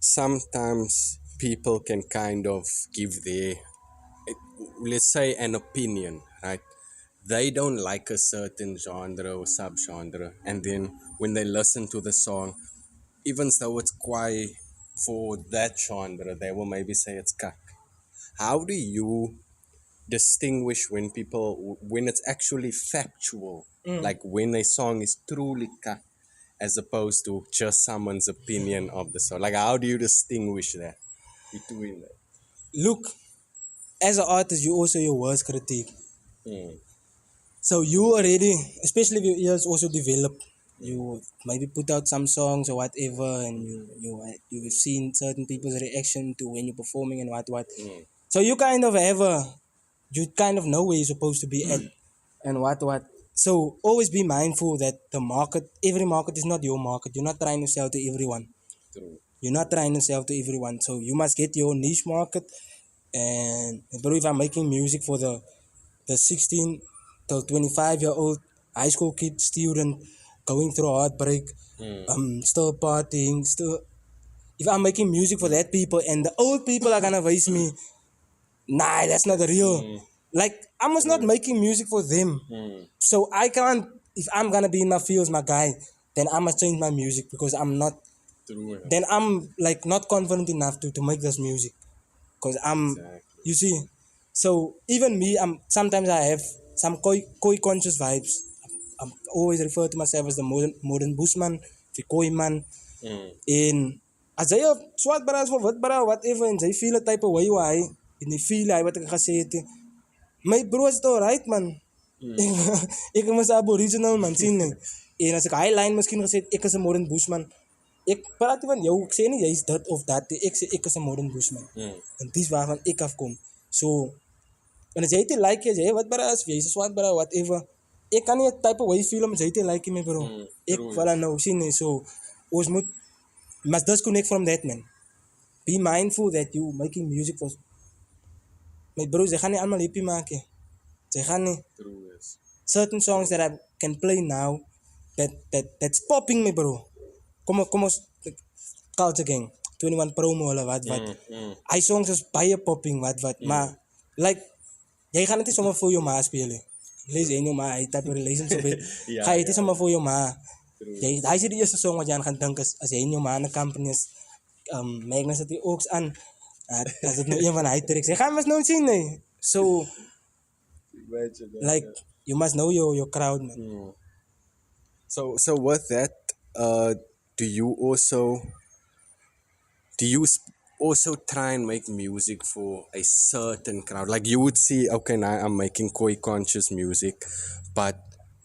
sometimes people can kind of give their, let's say, an opinion, right? They don't like a certain genre or subgenre, and then when they listen to the song, even though it's quite for that genre, they will maybe say it's cuck. How do you distinguish when it's actually factual, like when a song is truly cuck, as opposed to just someone's opinion of the song? Like, how do you distinguish that between that? Look, as an artist, you also your worst critique. Mm. So you already, especially if your ears also develop, you maybe put out some songs or whatever, and you've seen certain people's reaction to when you're performing and what. So you kind of you kind of know where you're supposed to be at and what. So always be mindful that every market is not your market. You're not trying to sell to everyone. True. You're not trying to sell to everyone. So you must get your niche market. And bro, if I'm making music for the 16 till 25-year-old high school kid student going through a heartbreak, still partying, still. If I'm making music for that people and the old people are gonna waste me, nah, that's not real. Like I was not making music for them, so I can't. If I'm gonna be in my fields, my guy, then I must change my music because I'm not. True. Then I'm like not confident enough to make this music, because I'm. Exactly. You see, so even me, sometimes I have some koi conscious vibes. I'm always refer to myself as the modern bushman, the koi man. En as jy 'n swart bra is of wit bra, whatever, en jy feel 'n type of way hoe hy en jy feel hy wat ek gesê het. My bro is toch right man. Ek is 'n aboriginal man sien nie. En as ek hy line miskien gesê het ek is 'n modern bushman. Ek praat nie van jou, ek sê nie jy is dit of dat nie. Ek sê ek is 'n modern bushman. En dis waarvan ek afkom. So en as jy dit like as jy wat bra is, jy is 'n swart bra, whatever. Ek kan nie 'n type of way feel om jy dit like my bro. Ek vala nou sien nie. So ons moet must disconnect from that man. Be mindful that you making music for my bros. Jy gaan nie almal happy maak nie. Jy gaan nie. True, yes. Certain songs that I can play now that's popping me bro. Kom ons Kxng 21 promo hulle wat. Hy songs is baie popping wat. Maar like jy gaan dit nie sommer vir jou ma speel nie. Lees en jou ma, hy het 'n relationship met. Ga jy dit sommer vir jou ma. Hy sê die eerste song wat jy aan gaan dink is as jy in jou ma 'n company is, Magnus het die oaks aan. As dit nou een van hy tracks. Jy gaan mos nou sien nie. So like you must know your crowd man. So with that, do you also try and make music for a certain crowd? Like you would see, okay, now I'm making koi conscious music, but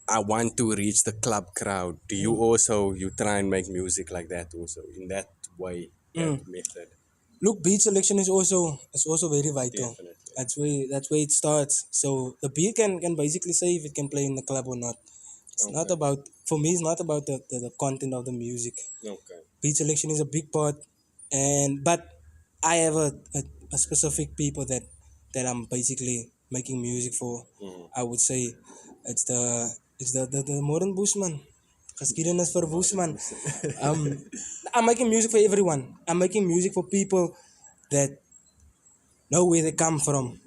I want to reach the club crowd. Do you try and make music like that also in that way, that method? Look, beat selection is also very vital. Definitely. That's where it starts. So the beat can basically say if it can play in the club or not. It's not about, for me, it's not about the content of the music. Okay. Beat selection is a big part, but I have a specific people that I'm basically making music for. I would say it's the modern bushman. Geskiedenis vir bushman. I'm making music for everyone. I'm making music for people that know where they come from.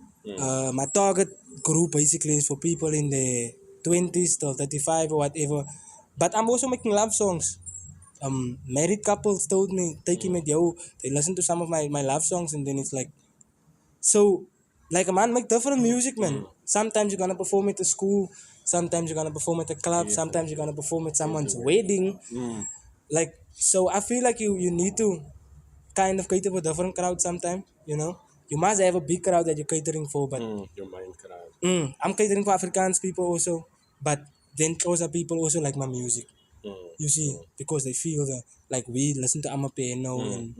My target group basically is for people in the 20s till 35 or whatever. But I'm also making love songs. Married couples told me, take him with you. They listen to some of my love songs and then it's like, so like a man make different music, man. Sometimes you're gonna perform at a school, sometimes you're gonna perform at a club, sometimes you're gonna perform at someone's wedding. Like, so I feel like you need to kind of cater for different crowd sometimes, you know. You must have a big crowd that you're catering for, but Your main crowd. I'm catering for Afrikaans people also, but then those are people also like my music. You see, because they feel like we listen to Amapiano and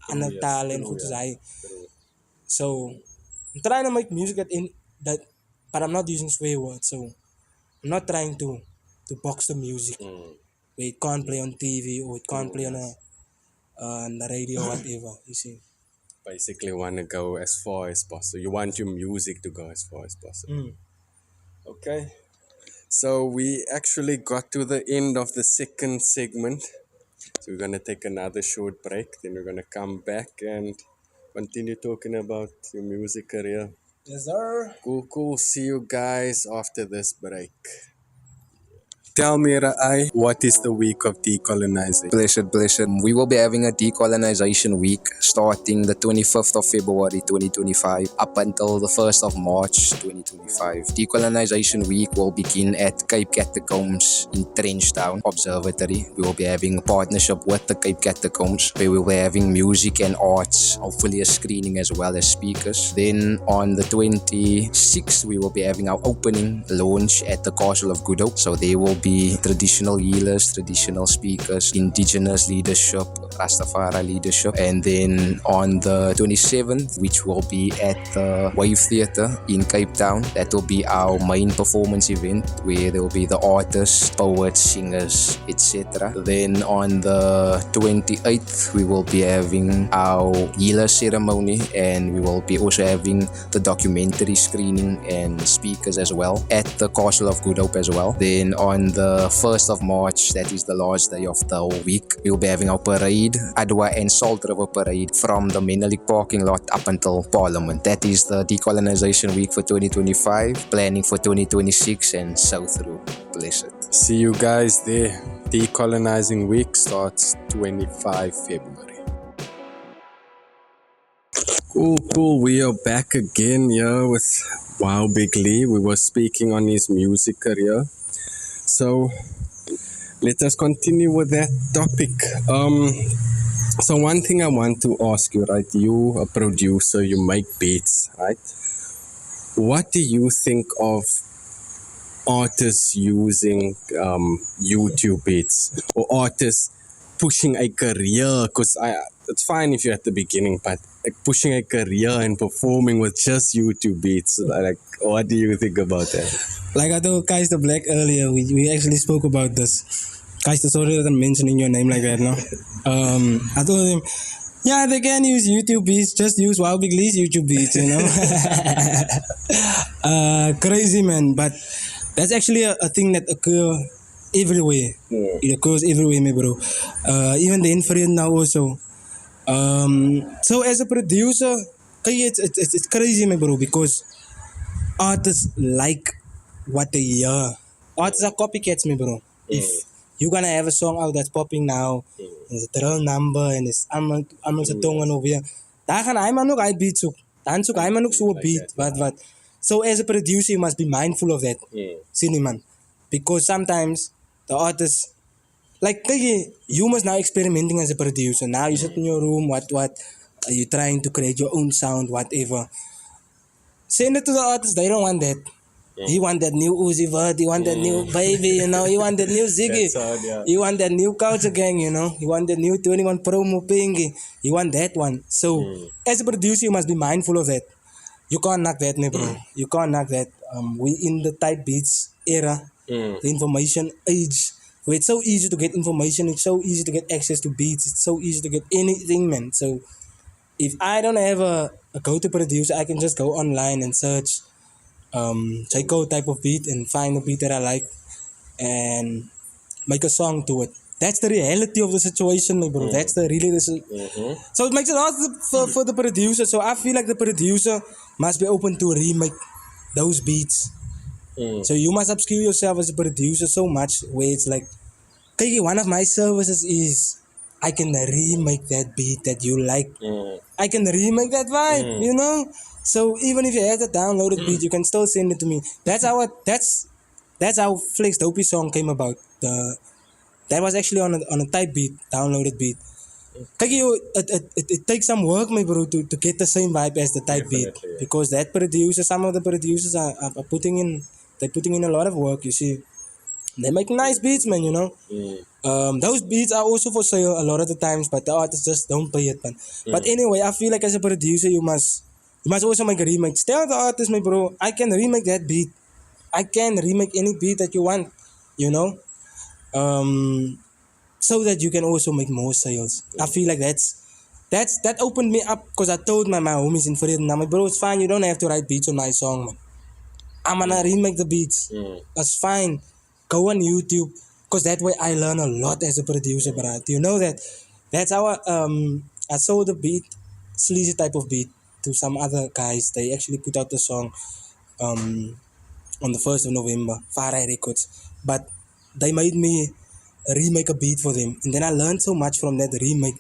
Anatal and goed as So I'm trying to make music that, but I'm not using swear words. So I'm not trying to box the music where it can't play on TV or it can't play on the radio or whatever. You see. Basically want to go as far as possible. You want your music to go as far as possible. Okay. So we actually got to the end of the second segment. So we're going to take another short break. Then we're going to come back and continue talking about your music career. Yes, sir. Cool. See you guys after this break. Tell me, Ra'ai, what is the week of decolonizing? Pleasure. We will be having a decolonization week starting the 25th of February 2025 up until the 1st of March 2025. Decolonization week will begin at Cape Catacombs in Trenchtown Observatory. We will be having a partnership with the Cape Catacombs where we will be having music and arts, hopefully a screening as well as speakers. Then on the 26th, we will be having our opening launch at the Castle of Good Hope. So there will be traditional healers, traditional speakers, indigenous leadership, Rastafari Leadership. And then on the 27th, which will be at the Wave Theatre in Cape Town, that will be our main performance event where there will be the artists, poets, singers, etc. Then on the 28th, we will be having our healer ceremony, and we will be also having the documentary screening and speakers as well at the Castle of Good Hope as well. Then on the 1st of March, that is the last day of the whole week, we will be having our parade, Adwa and Salt River Parade, from the Menelik parking lot up until Parliament. That is the decolonization week for 2025, planning for 2026, and so through. Bless it. See you guys there. Decolonizing week starts 25 February. Cool. We are back again here with Wow Big Lee. We were speaking on his music career. So let us continue with that topic. So one thing I want to ask you, right? You a producer, you make beats, right? What do you think of artists using YouTube beats, or artists pushing a career? Because it's fine if you're at the beginning, but like pushing a career and performing with just YouTube beats, like what do you think about that? Like I told Kais the Black earlier, we actually spoke about this. Kais, sorry that I'm mentioning your name like that, no? I told him, yeah, they can use YouTube beats, just use Wow Big Lee's YouTube beats, you know? Crazy, man, but that's actually a thing that occurs everywhere. It occurs everywhere, my bro. Even the infrared now also. So as a producer, it's crazy, my bro, because artists like what they hear. Artists are copycats, my bro. If you're gonna have a song out that's popping now, there's a drill number and it's allemaal se tongen over here, daar gaan hy man ook hy beat soek. Dan soek hy man ook so 'n beat, wat. So as a producer, you must be mindful of that. Sien nie, man. Because sometimes the artists, like, you must now experimenting as a producer. Now you sit in your room, what, you trying to create your own sound, whatever. Send it to the artist, they don't want that. He want that new Uzi Vert, he want that new Baby, you know, he want that new Ziggy. He want that new Culture Gang, you know, he want that new 21 Promo Pingy. He want that one. So, as a producer, you must be mindful of that. You can't knock that, me bro. You can't knock that. We in the type beats era, the information age, where it's so easy to get information, it's so easy to get access to beats, it's so easy to get anything, man. So if I don't have a go-to producer, I can just go online and search Psycho type of beat and find a beat that I like and make a song to it. That's the reality of the situation, my bro. That's so it makes it hard for the producer. So I feel like the producer must be open to remake those beats. So you must upskill yourself as a producer so much where it's like, okay, one of my services is I can remake that beat that you like. I can remake that vibe, you know? So even if you have the downloaded beat, you can still send it to me. That's how Flex Dopey song came about. That was actually on a type beat, downloaded beat. It takes some work, my bro, to get the same vibe as the type beat, because that producer, some of the producers are putting in a lot of work. You see, they make nice beats, man. You know, those beats are also for sale a lot of the times, but the artists just don't pay it, man. But anyway, I feel like as a producer, you must also make a remake. Tell the artist, my bro, I can remake that beat. I can remake any beat that you want. You know. So that you can also make more sales. I feel like that opened me up, because I told my homies in Freedom, now my bro, it's fine, you don't have to write beats on my song, man. I'm gonna remake the beats. That's fine. Go on YouTube, because that way I learn a lot as a producer, bro. Do you know that? That's how I sold the beat, sleazy type of beat, to some other guys. They actually put out the song on the 1st of November, Far Eye Records. But they made me remake a beat for them, and then I learned so much from that remake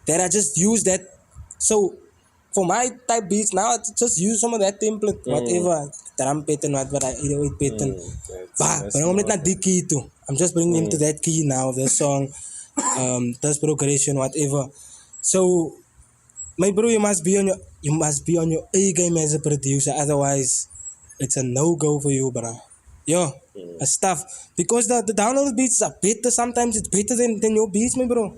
that I just use that. So for my type beats now, I just use some of that template, whatever, drum pattern, whatever, 808 pattern. Bring them not the key too. I'm just bringing them to that key now of the song, this progression, whatever. So my bro, you must be on your A game as a producer, otherwise it's a no go for you, bro. Stuff, because the download beats are better. Sometimes it's better than your beats, my bro.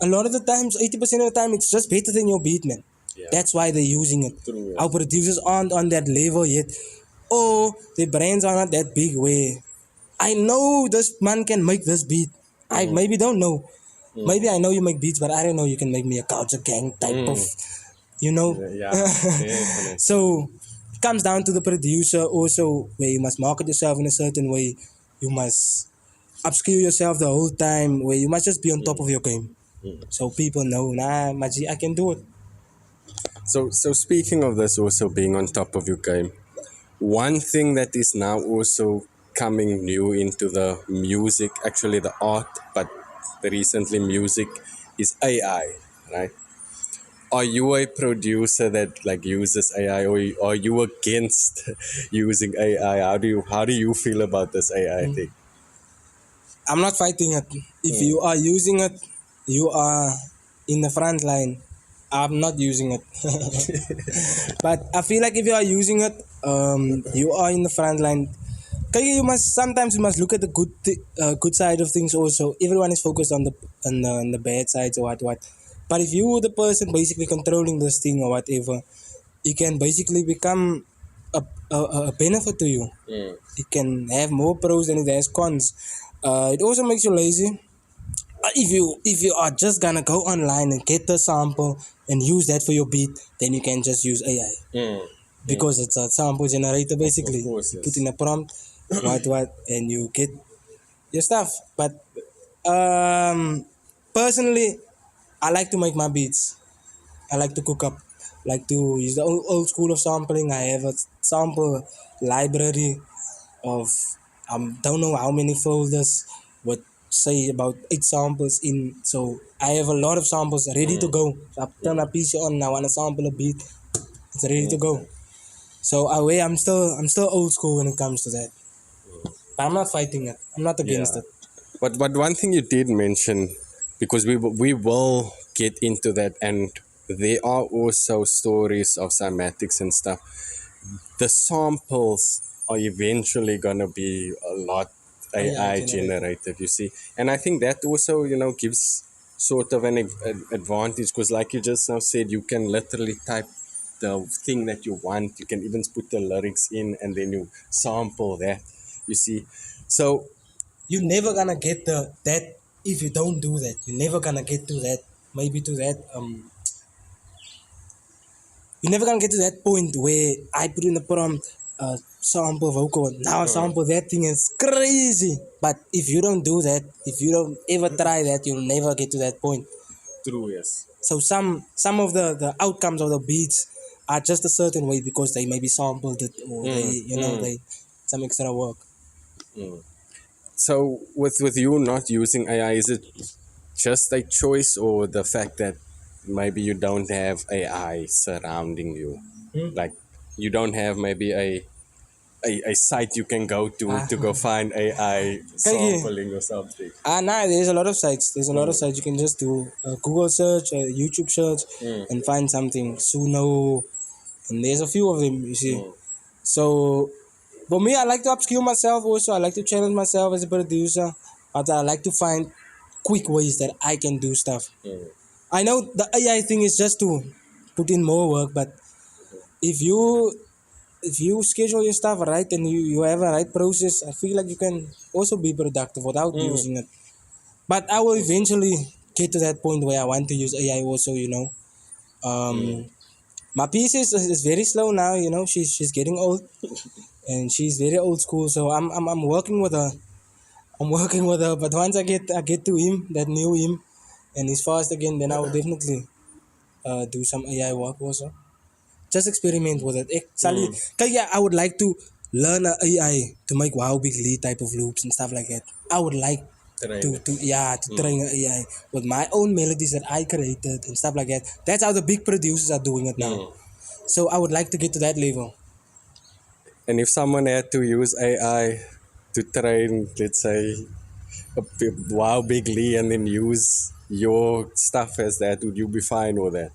a lot of the times, 80% of the time, it's just better than your beat, man. Yeah. That's why they're using it. True, yeah. Our producers aren't on that level yet. Or their brains are not that big where I know this man can make this beat. I maybe don't know. Maybe I know you make beats, but I don't know you can make me a culture gang type of, you know. Yeah, definitely. So it comes down to the producer also, where you must market yourself in a certain way. You must upskill yourself the whole time, where you must just be on top of your game. So people know, nah, Maji, I can do it. So speaking of this, also being on top of your game, one thing that is now also coming new into the music, actually the art, but recently music, is AI, right? Are you a producer that like uses AI, or are you against using AI? How do you feel about this AI thing? I'm not fighting it. If you are using it, you are in the front line. I'm not using it. But I feel like if you are using it, you are in the front line. Okay, you must look at the good side of things also. Everyone is focused on the bad sides or what. But if you the person basically controlling this thing or whatever, it can basically become a benefit to you. It can have more pros than it has cons. It also makes you lazy. If you are just gonna go online and get the sample and use that for your beat, then you can just use AI because it's a sample generator basically. Of course, You yes. put in a prompt, what, and you get your stuff. But um, personally, I like to make my beats. I like to cook up. Like to use the old school of sampling. I have a sample library of don't know how many folders with say about 8 samples in. So I have a lot of samples ready to go. So I turn my PC on. I want to sample a beat. It's ready to go. So I'm still old school when it comes to that. But I'm not fighting it. I'm not against Yeah. it. But one thing you did mention, because we will get into that, and there are also stories of cymatics and stuff. The samples are eventually gonna be a lot AI generated. You see, and I think that also gives sort of an advantage, because like you just now said, you can literally type the thing that you want. You can even put the lyrics in, and then you sample that. You see, so You're never gonna get that if you don't do that. You're never gonna get to that. Maybe to that You're never gonna get to that point where I put in the prompt sample vocal. Now I sample that thing. It's crazy. But if you don't do that, if you don't ever try that, you'll never get to that point. true, yes. So some of the outcomes of the beats are just a certain way because they maybe sampled it or they some extra work. So with you not using AI, is it just a choice, or the fact that maybe you don't have AI surrounding you? Like you don't have maybe a site you can go to go find AI sampling or something. Nah, there's a lot of sites. There's a lot of sites. You can just do a Google search, a YouTube search, and find something. Suno, and there's a few of them, you see. So, for me, I like to upskill myself also. I like to challenge myself as a producer. But I like to find quick ways that I can do stuff. I know the AI thing is just to put in more work, but if you if you schedule your stuff right and you have a right process, I feel like you can also be productive without using it. But I will eventually get to that point where I want to use AI also, My PC is very slow now, she's getting old and she's very old school, so I'm working with her. I'm working with her, but once I get to him, that new him, and he's fast again, then I will definitely do some AI work also. Just experiment with it. Yeah, I would like to learn a AI to make wow big lead type of loops and stuff like that. I would like to train a AI with my own melodies that I created and stuff like that. That's how the big producers are doing it now. So I would like to get to that level. And if someone had to use AI to train, let's say, wow big Lee, and then use your stuff as that, would you be fine with that?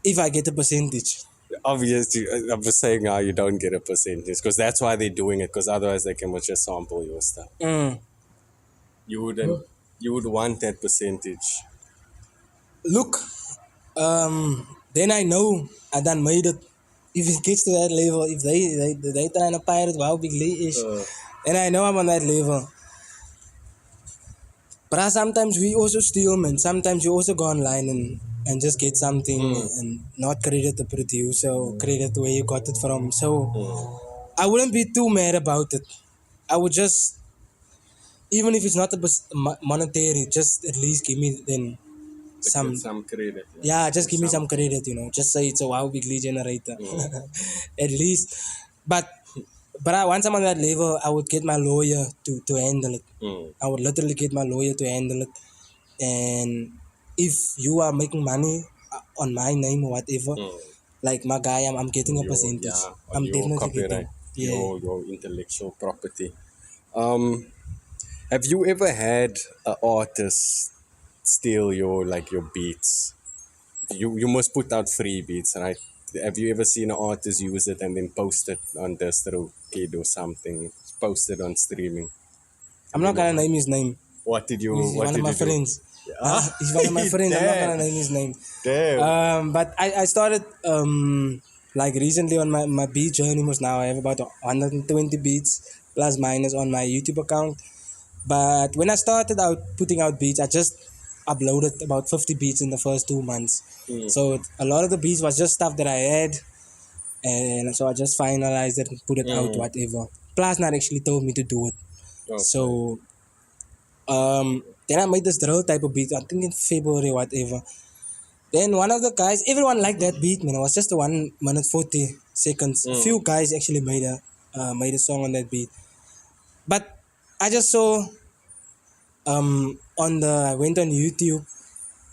If I get a percentage. Obviously, I'm just saying how you don't get a percentage, because that's why they're doing it, because otherwise they can just sample your stuff. Mm. You wouldn't. you would want that percentage. Look, then I know I done made it. If it gets to that level, if they trying to pirate wow big Lee is, then I know I'm on that level. But sometimes we also steal, man. Sometimes you also go online and just get something and not credit the producer or credit where you got it from. So I wouldn't be too mad about it. I would just, even if it's not monetary, just at least give me then some. Some credit. Yeah, just give me some Something. credit, Just say it's a wow big lead generator. At least. But once I'm on that level, I would get my lawyer to handle it. I would literally get my lawyer to handle it. And if you are making money on my name or whatever, like my guy, I'm getting a percentage. I'm your definitely copyright, getting. your intellectual property. Have you ever had an artist steal your beats? You must put out free beats, right? Have you ever seen an artist use it and then post it on DistroKid or something? Post it on streaming. I'm not gonna name his name. What did you? He's What one did of my you do? friends. He's one of my friends. I'm not gonna name his name. Damn. But I started like recently on my beat journey. Was now I have about 120 beats plus minus on my YouTube account. But when I started out putting out beats, I just uploaded about 50 beats in the first 2 months. So a lot of the beats was just stuff that I had, and so I just finalized it and put it out, whatever. Plus, not actually told me to do it. Okay. So then I made this drill type of beat. I think in February, whatever. Then one of the guys, everyone liked that beat, man. It was just a 1 minute 40 seconds. A few guys actually made a song on that beat. But I just saw I went on YouTube,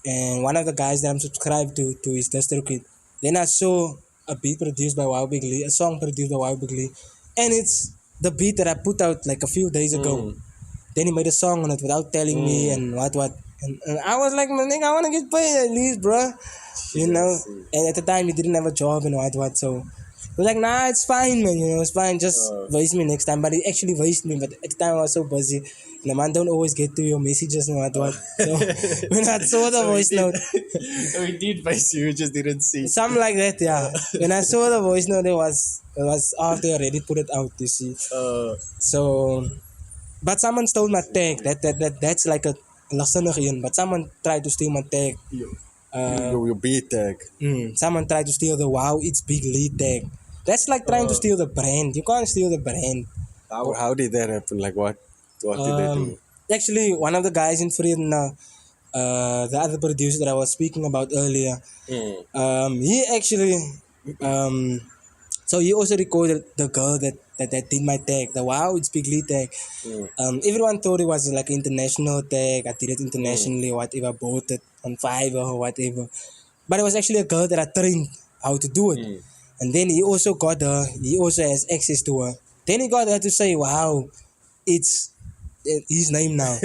and one of the guys that I'm subscribed to is DistroKid. Then I saw a beat produced by Wow Big Lee, a song produced by Wow Big Lee, and it's the beat that I put out like a few days ago. Then he made a song on it without telling me and what. And I was like, man, nigga, I want to get paid at least, bro. And at the time, he didn't have a job and what. So he was like, nah, it's fine, man. It's fine. Just voice me next time. But he actually voiced me. But at the time, I was so busy. And the man don't always get to your messages and what. So when I saw the voice note. So he did voice you just didn't see. Something like that, yeah. When I saw the voice note, it was after I already put it out, you see. So, but someone stole my tag. That's like a lesson again. But someone tried to steal my tag. Your beat tag. Someone tried to steal the Wow It's Big Lead tag. That's like trying to steal the brand. You can't steal the brand. How did that happen? Like what did they do? Actually, one of the guys in Freden, the other producer that I was speaking about earlier, he actually, so he also recorded the girl that did my tag, the Wow It's Big Lead tag. Everyone thought it was like international tag. I did it internationally, whatever, bought it on Fiverr or whatever. But it was actually a girl that I trained how to do it. And then he also has access to her. Then he got her to say, wow, it's his name now.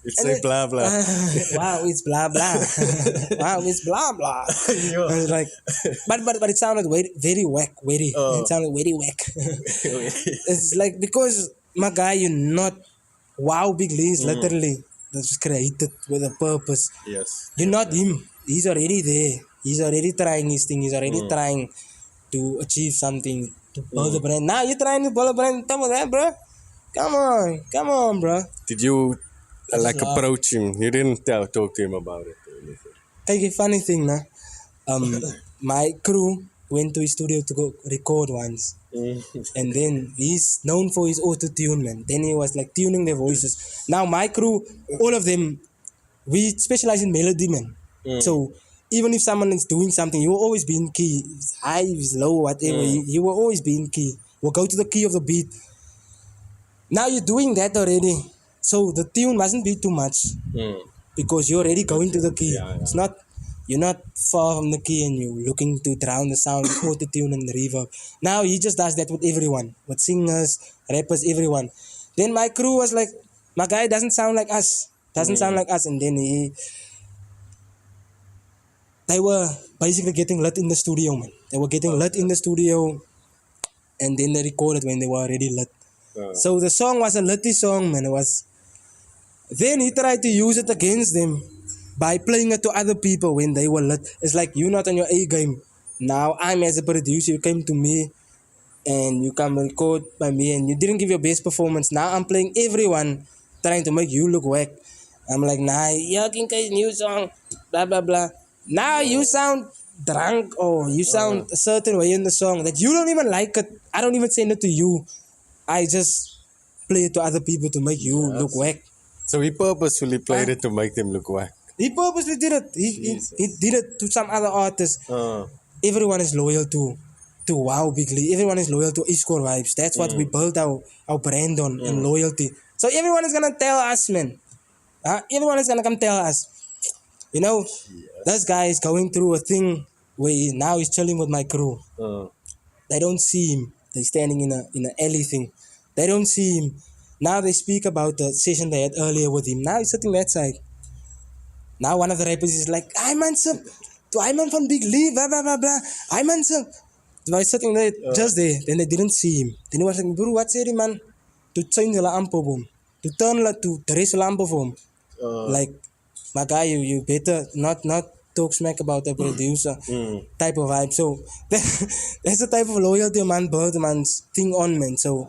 It's like blah blah. Wow, it's blah blah. Wow, it's blah blah. I was like, but it sounded very whack, It sounded very whack. It's like, because my guy, you're not Wow Big Lee is literally that's created with a purpose. Yes. You're not him. He's already there. He's already trying his thing. He's already trying to achieve something, to build a brand. Now you're trying to build a brand. Come on, that, bro. Come on, bro. Did you laugh. approach him? You didn't talk to him about it or anything. Hey, funny thing, nah. My crew went to his studio to go record once. And then he's known for his auto-tune, man. Then he was like tuning their voices. Now my crew, all of them, we specialize in melody, man. So even if someone is doing something, you will always be in key. If it's high, if it's low, whatever, you will always be in key. We'll go to the key of the beat. Now you're doing that already. So the tune mustn't be too much. Because you're already going to the key. Yeah. It's not, you're not far from the key and you're looking to drown the sound with auto-tune and reverb. Now he just does that with everyone. With singers, rappers, everyone. Then my crew was like, my guy doesn't sound like us. Sound like us. And then they were basically getting lit in the studio, man. They were getting lit in the studio, and then they recorded when they were already lit. So the song was a litty song, man. It was Then he tried to use it against them by playing it to other people when they were lit. It's like you're not on your A game. Now I'm as a producer, you came to me and you come record by me and you didn't give your best performance. Now I'm playing everyone trying to make you look whack. I'm like, nah, yeah, Kxng K's new song, blah blah blah. Now you sound drunk or you sound a certain way in the song that you don't even like it. I don't even send it to you. I just play it to other people to make you look whack. So he purposefully played it to make them look whack. He purposely did it. He did it to some other artists. Everyone is loyal to Wow Big Lee. Everyone is loyal to East Core Vibes. That's what we built our brand on and loyalty. So everyone is gonna tell us, man. Everyone is gonna come tell us. You know, this guy is going through a thing where now he's chilling with my crew. They don't see him. They're standing in an alley thing. They don't see him. Now they speak about the session they had earlier with him. Now he's sitting that side. Now one of the rappers is like, "I man sir, to I man from Big Lee, blah blah blah blah. I man sir." They were sitting there just there. Then they didn't see him. Then he was like, "Bro, what's it, man? To change the lamp boom. To turn la to dress the lamp for him. Like, my guy, you better not talk smack about the producer type of vibe." So that's the type of loyalty a man built a man's thing on, man. So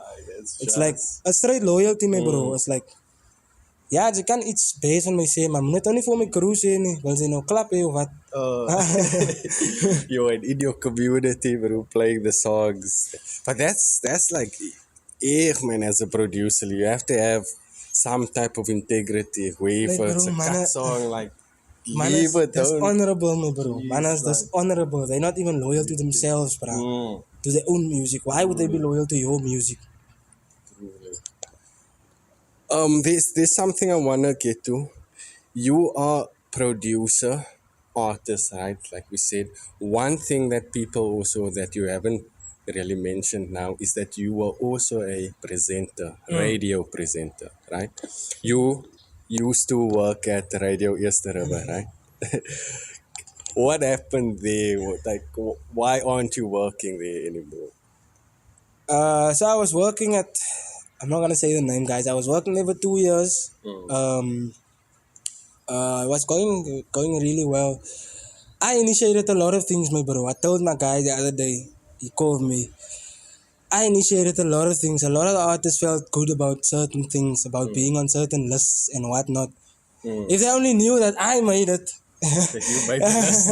it's like a straight loyalty, man, bro. It's like, ja, jy kan iets best van my sê, maar moet nou nie vir my crew sê nie. Wil sy nou klap hê of wat? Yo, and in your community, bro, playing the songs. But that's like, man, as a producer, you have to have some type of integrity. Where if Like, it's a bro, cut song, like, Manas, leave it that's down. honorable, my bro. Manas, that's honorable. They're not even loyal to themselves, bro. To their own music. Why would they be loyal to your music? There's something I wanna get to. You are producer, artist, right? Like we said. One thing that people also that you haven't really mentioned now is that you were also a presenter, radio presenter, right? You used to work at Radio Eerste River, right? What happened there? Like, why aren't you working there anymore? So I was working at, I'm not gonna say the name, guys. I was working there for 2 years. It was going really well. I initiated a lot of things, my bro. I told my guy the other day, he called me. I initiated a lot of things. A lot of the artists felt good about certain things, about being on certain lists and whatnot. If they only knew that I made it. You made this.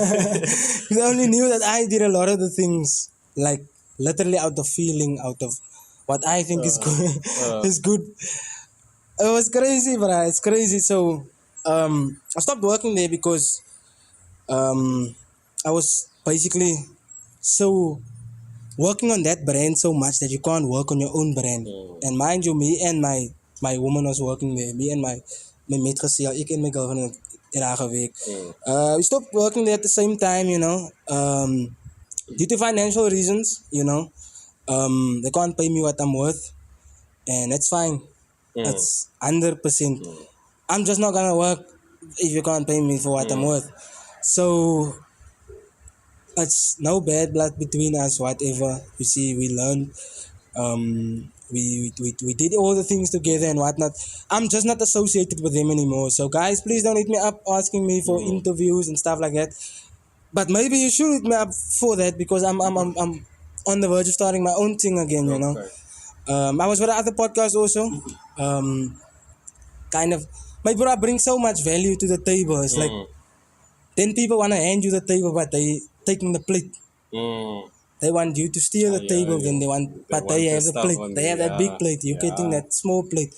If they only knew that I did a lot of the things, like literally out of feeling, out of what I think is good. Is good. It was crazy, bro. It's crazy. So I stopped working there because I was basically so working on that brand so much that you can't work on your own brand. And mind you, me and my woman was working there. Me and my metgesel, ek en my girlfriend elke week. We stopped working there at the same time, you know. Due to financial reasons, you know. They can't pay me what I'm worth. And that's fine. That's 100%. I'm just not gonna work if you can't pay me for what I'm worth. So it's no bad blood between us, whatever. You see, we learned. We did all the things together and whatnot. I'm just not associated with them anymore. So guys, please don't hit me up asking me for interviews and stuff like that. But maybe you should hit me up for that because I'm on the verge of starting my own thing again, you know. I was with the other podcast also. Kind of, my bro brings so much value to the table. It's like, then people want to hand you the table, but they taking the plate. They want you to steal the table, then they want, but they have the plate. They have that big plate. You're getting that small plate.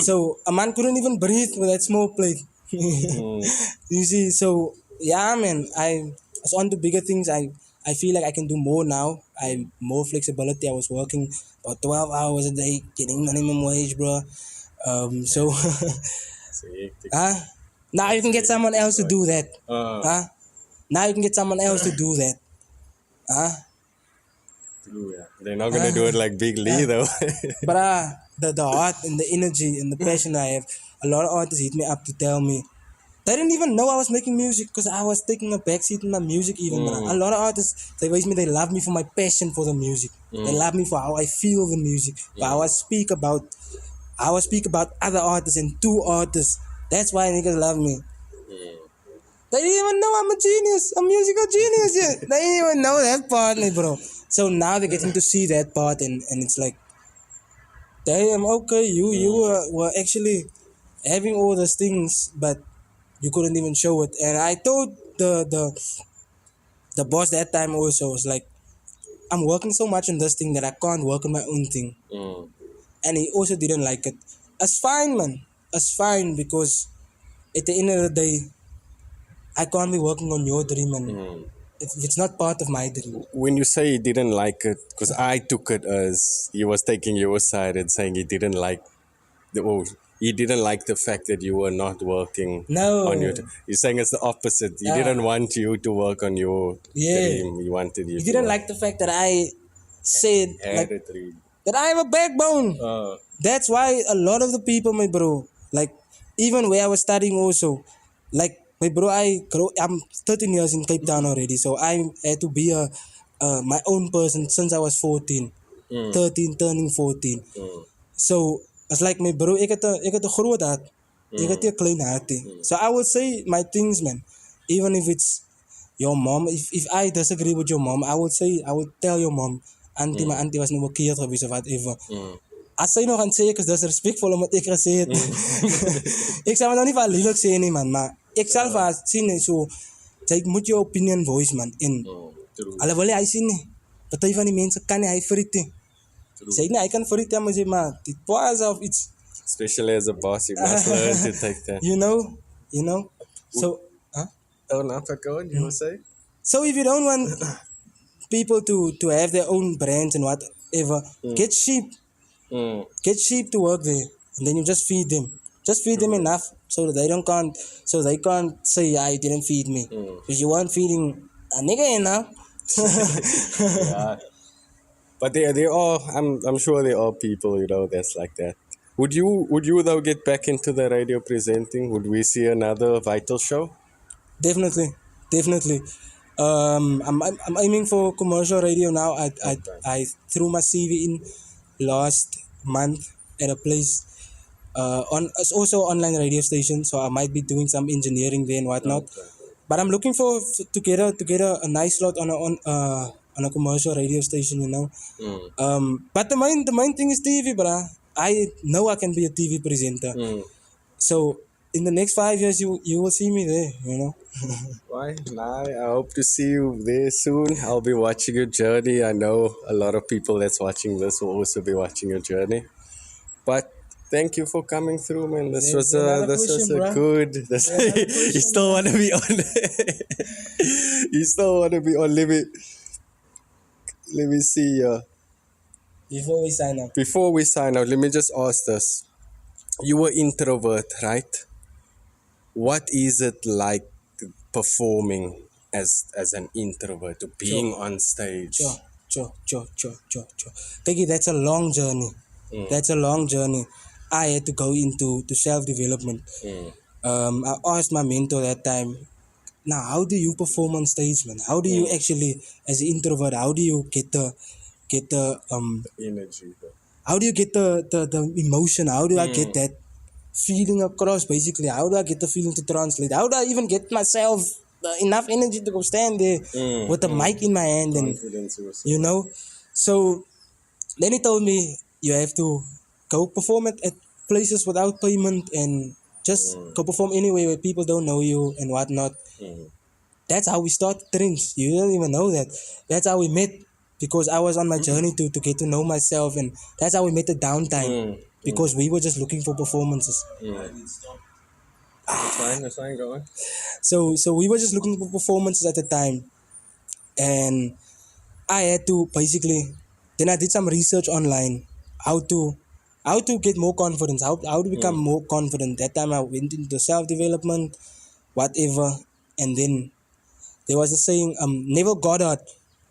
So a man couldn't even breathe with that small plate. You see, so yeah, man, I was on to bigger things. I feel like I can do more now. I more flexibility. I was working about 12 hours a day, getting minimum wage, bro. So now you can get someone else to do that. Now you can get someone else to do that. True, yeah. They're not gonna do it like Big Lee though. But the heart and the energy and the passion I have, a lot of artists hit me up to tell me. They didn't even know I was making music because I was taking a backseat in my music even. A lot of artists, they love me for my passion for the music. They love me for how I feel the music, for how I speak about I will speak about other artists and two artists. That's why niggas love me. They didn't even know I'm a genius, a musical genius yet. They didn't even know that part, bro. So now they're getting to see that part, and it's like, damn, okay, you were actually having all those things, but you couldn't even show it. And I told the boss that time also, was like, I'm working so much on this thing that I can't work on my own thing. And he also didn't like it. It's fine, man. It's fine, because at the end of the day, I can't be working on your dream, and if it's not part of my dream. When you say he didn't like it, because I took it as he was taking your side and saying he didn't like he didn't like the fact that you were not working No. on your. He's saying it's the opposite. He Yeah. didn't want you to work on your Yeah. dream. He wanted you. He to didn't work. like the fact that I said Had like, a dream. that I have a backbone. That's why a lot of the people, my bro, like even where I was studying also, like my bro, I'm 13 years in Cape Town already, so I had to be my own person since I was 14, 13 turning 14. So it's like my bro, ik het een groot hart, ik het een klein hart. So I would say my things, man, even if it's your mom, if I disagree with your mom, I would tell your mom, auntie, my auntie was nou verkeerd geweest of whatever. As sy nog aan sê ek is disrespectful omdat ek gesê het. Ek sal nou nie vir haar lelik sê nie, man, maar ek sal vir haar sê nie, so sy moet jou opinion voice, man. En hulle wil nie hy sê nie. Party van die mense kan nie hy friet nie. Sê ek nie, hy kan friet hê, maar sê maar, dit was of iets. Especially as a boss, you must learn to take that. You know. So, huh? Oh, now go on. You were saying? So if you don't want people to have their own brands and whatever, get sheep. Get sheep to work there, and then you just feed them. Just feed them enough so that they can't say, yeah, you didn't feed me. Because you weren't feeding a nigga enough. Yeah. But there are, I'm sure there are people, that's like that. Would you though get back into the radio presenting? Would we see another Vital show? Definitely. I'm aiming for commercial radio now. I threw my CV in last month at a place it's also online radio station, so I might be doing some engineering there and whatnot. But I'm looking for to get a nice slot on a commercial radio station, But the main thing is TV, bruh. I know I can be a TV presenter. So in the next 5 years, you will see me there, Why? Nah, I hope to see you there soon. I'll be watching your journey. I know a lot of people that's watching this will also be watching your journey. But thank you for coming through, man. This was a good. You still want to be on. You still want to be on. Let me see. Before we sign out, let me just ask this. You were introvert, right? What is it like performing as an introvert, to being on stage? Sure. Peggy, that's a long journey. That's a long journey. I had to go into self-development. I asked my mentor that time, now how do you perform on stage, man? How do you actually, as an introvert, how do you get the energy? How do you get the emotion? How do I get that feeling across, basically? How do I get the feeling to translate? How do I even get myself enough energy to go stand there with the mic in my hand? Confidence, So then he told me, you have to go perform at places without payment and just go perform anywhere where people don't know you and whatnot. That's how we started Trends. You don't even know that. That's how we met, because I was on my journey to get to know myself, and that's how we met the downtime, because we were just looking for performances. That's fine, go on. So we were just looking for performances at the time, and I had to basically, then I did some research online, how to get more confidence, how to become more confident. That time I went into self-development, whatever, and then there was a saying, Neville Goddard,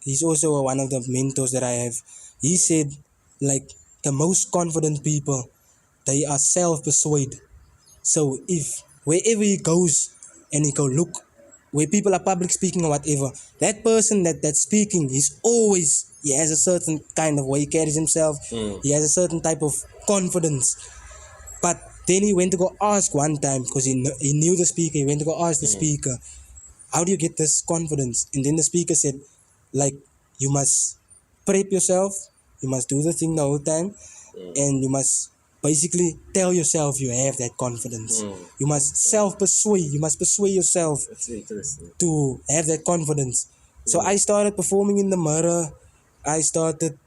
he's also one of the mentors that I have. He said, like, the most confident people, they are self-persuaded. So if wherever he goes and he go look where people are public speaking or whatever, that person that's speaking, he has a certain kind of way he carries himself. He has a certain type of confidence. Then he went to go ask one time because he knew the speaker. He went to go ask the speaker, how do you get this confidence? And then the speaker said, like, you must prep yourself, you must do the thing the whole time, and you must basically tell yourself you have that confidence. You must self-persuade, you must persuade yourself That's interesting. to have that confidence. So I started performing in the mirror. I started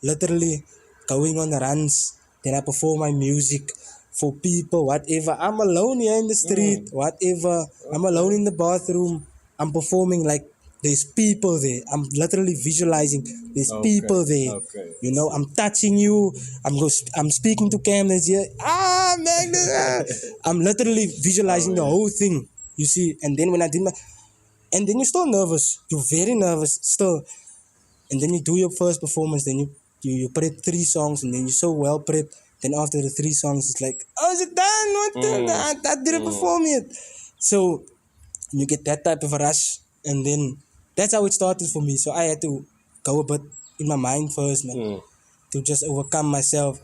literally going on runs. Then I perform my music for people, whatever. I'm alone here in the street, whatever. I'm alone in the bathroom. I'm performing like there's people there. I'm literally visualizing there's people there. Okay. You know, I'm touching you. I'm speaking to cameras here. I'm literally visualizing the whole thing. You see, and then when I did my, and then you're still nervous. You're very nervous still. And then you do your first performance. Then you prep 3 songs, and then you're so well prepped. Then after the 3 songs, it's like, oh, is it done? What the? I didn't perform yet. So you get that type of a rush, and then that's how it started for me. So I had to go a bit in my mind first, man, to just overcome myself.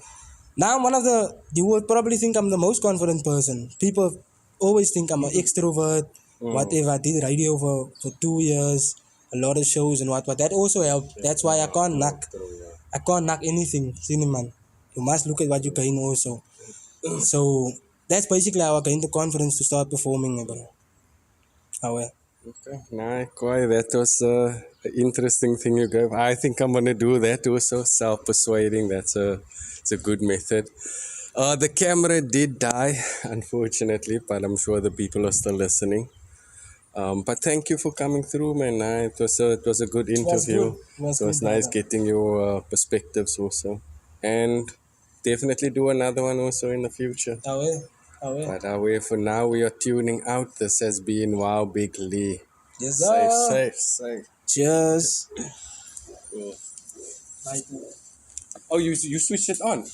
Now I'm one of the, you would probably think I'm the most confident person. People always think I'm an extrovert, whatever. I did radio for 2 years, a lot of shows and what. That also helped. That's why I can't knock anything, man. You must look at what you gain also. So that's basically how I gained the confidence to start performing, bro. How well. Okay, nah, Koi, that was an interesting thing you gave. I think I'm gonna do that also. Self-persuading. It's a good method. The camera did die, unfortunately, but I'm sure the people are still listening. But thank you for coming through, man. Nah, it was a good interview. It So it's nice getting your perspectives also, and definitely do another one also in the future. How well. But for now, we are tuning out. This has been Wow Big Lee. Yes, sir. Safe. Cheers. Cool. Oh, you switched it on.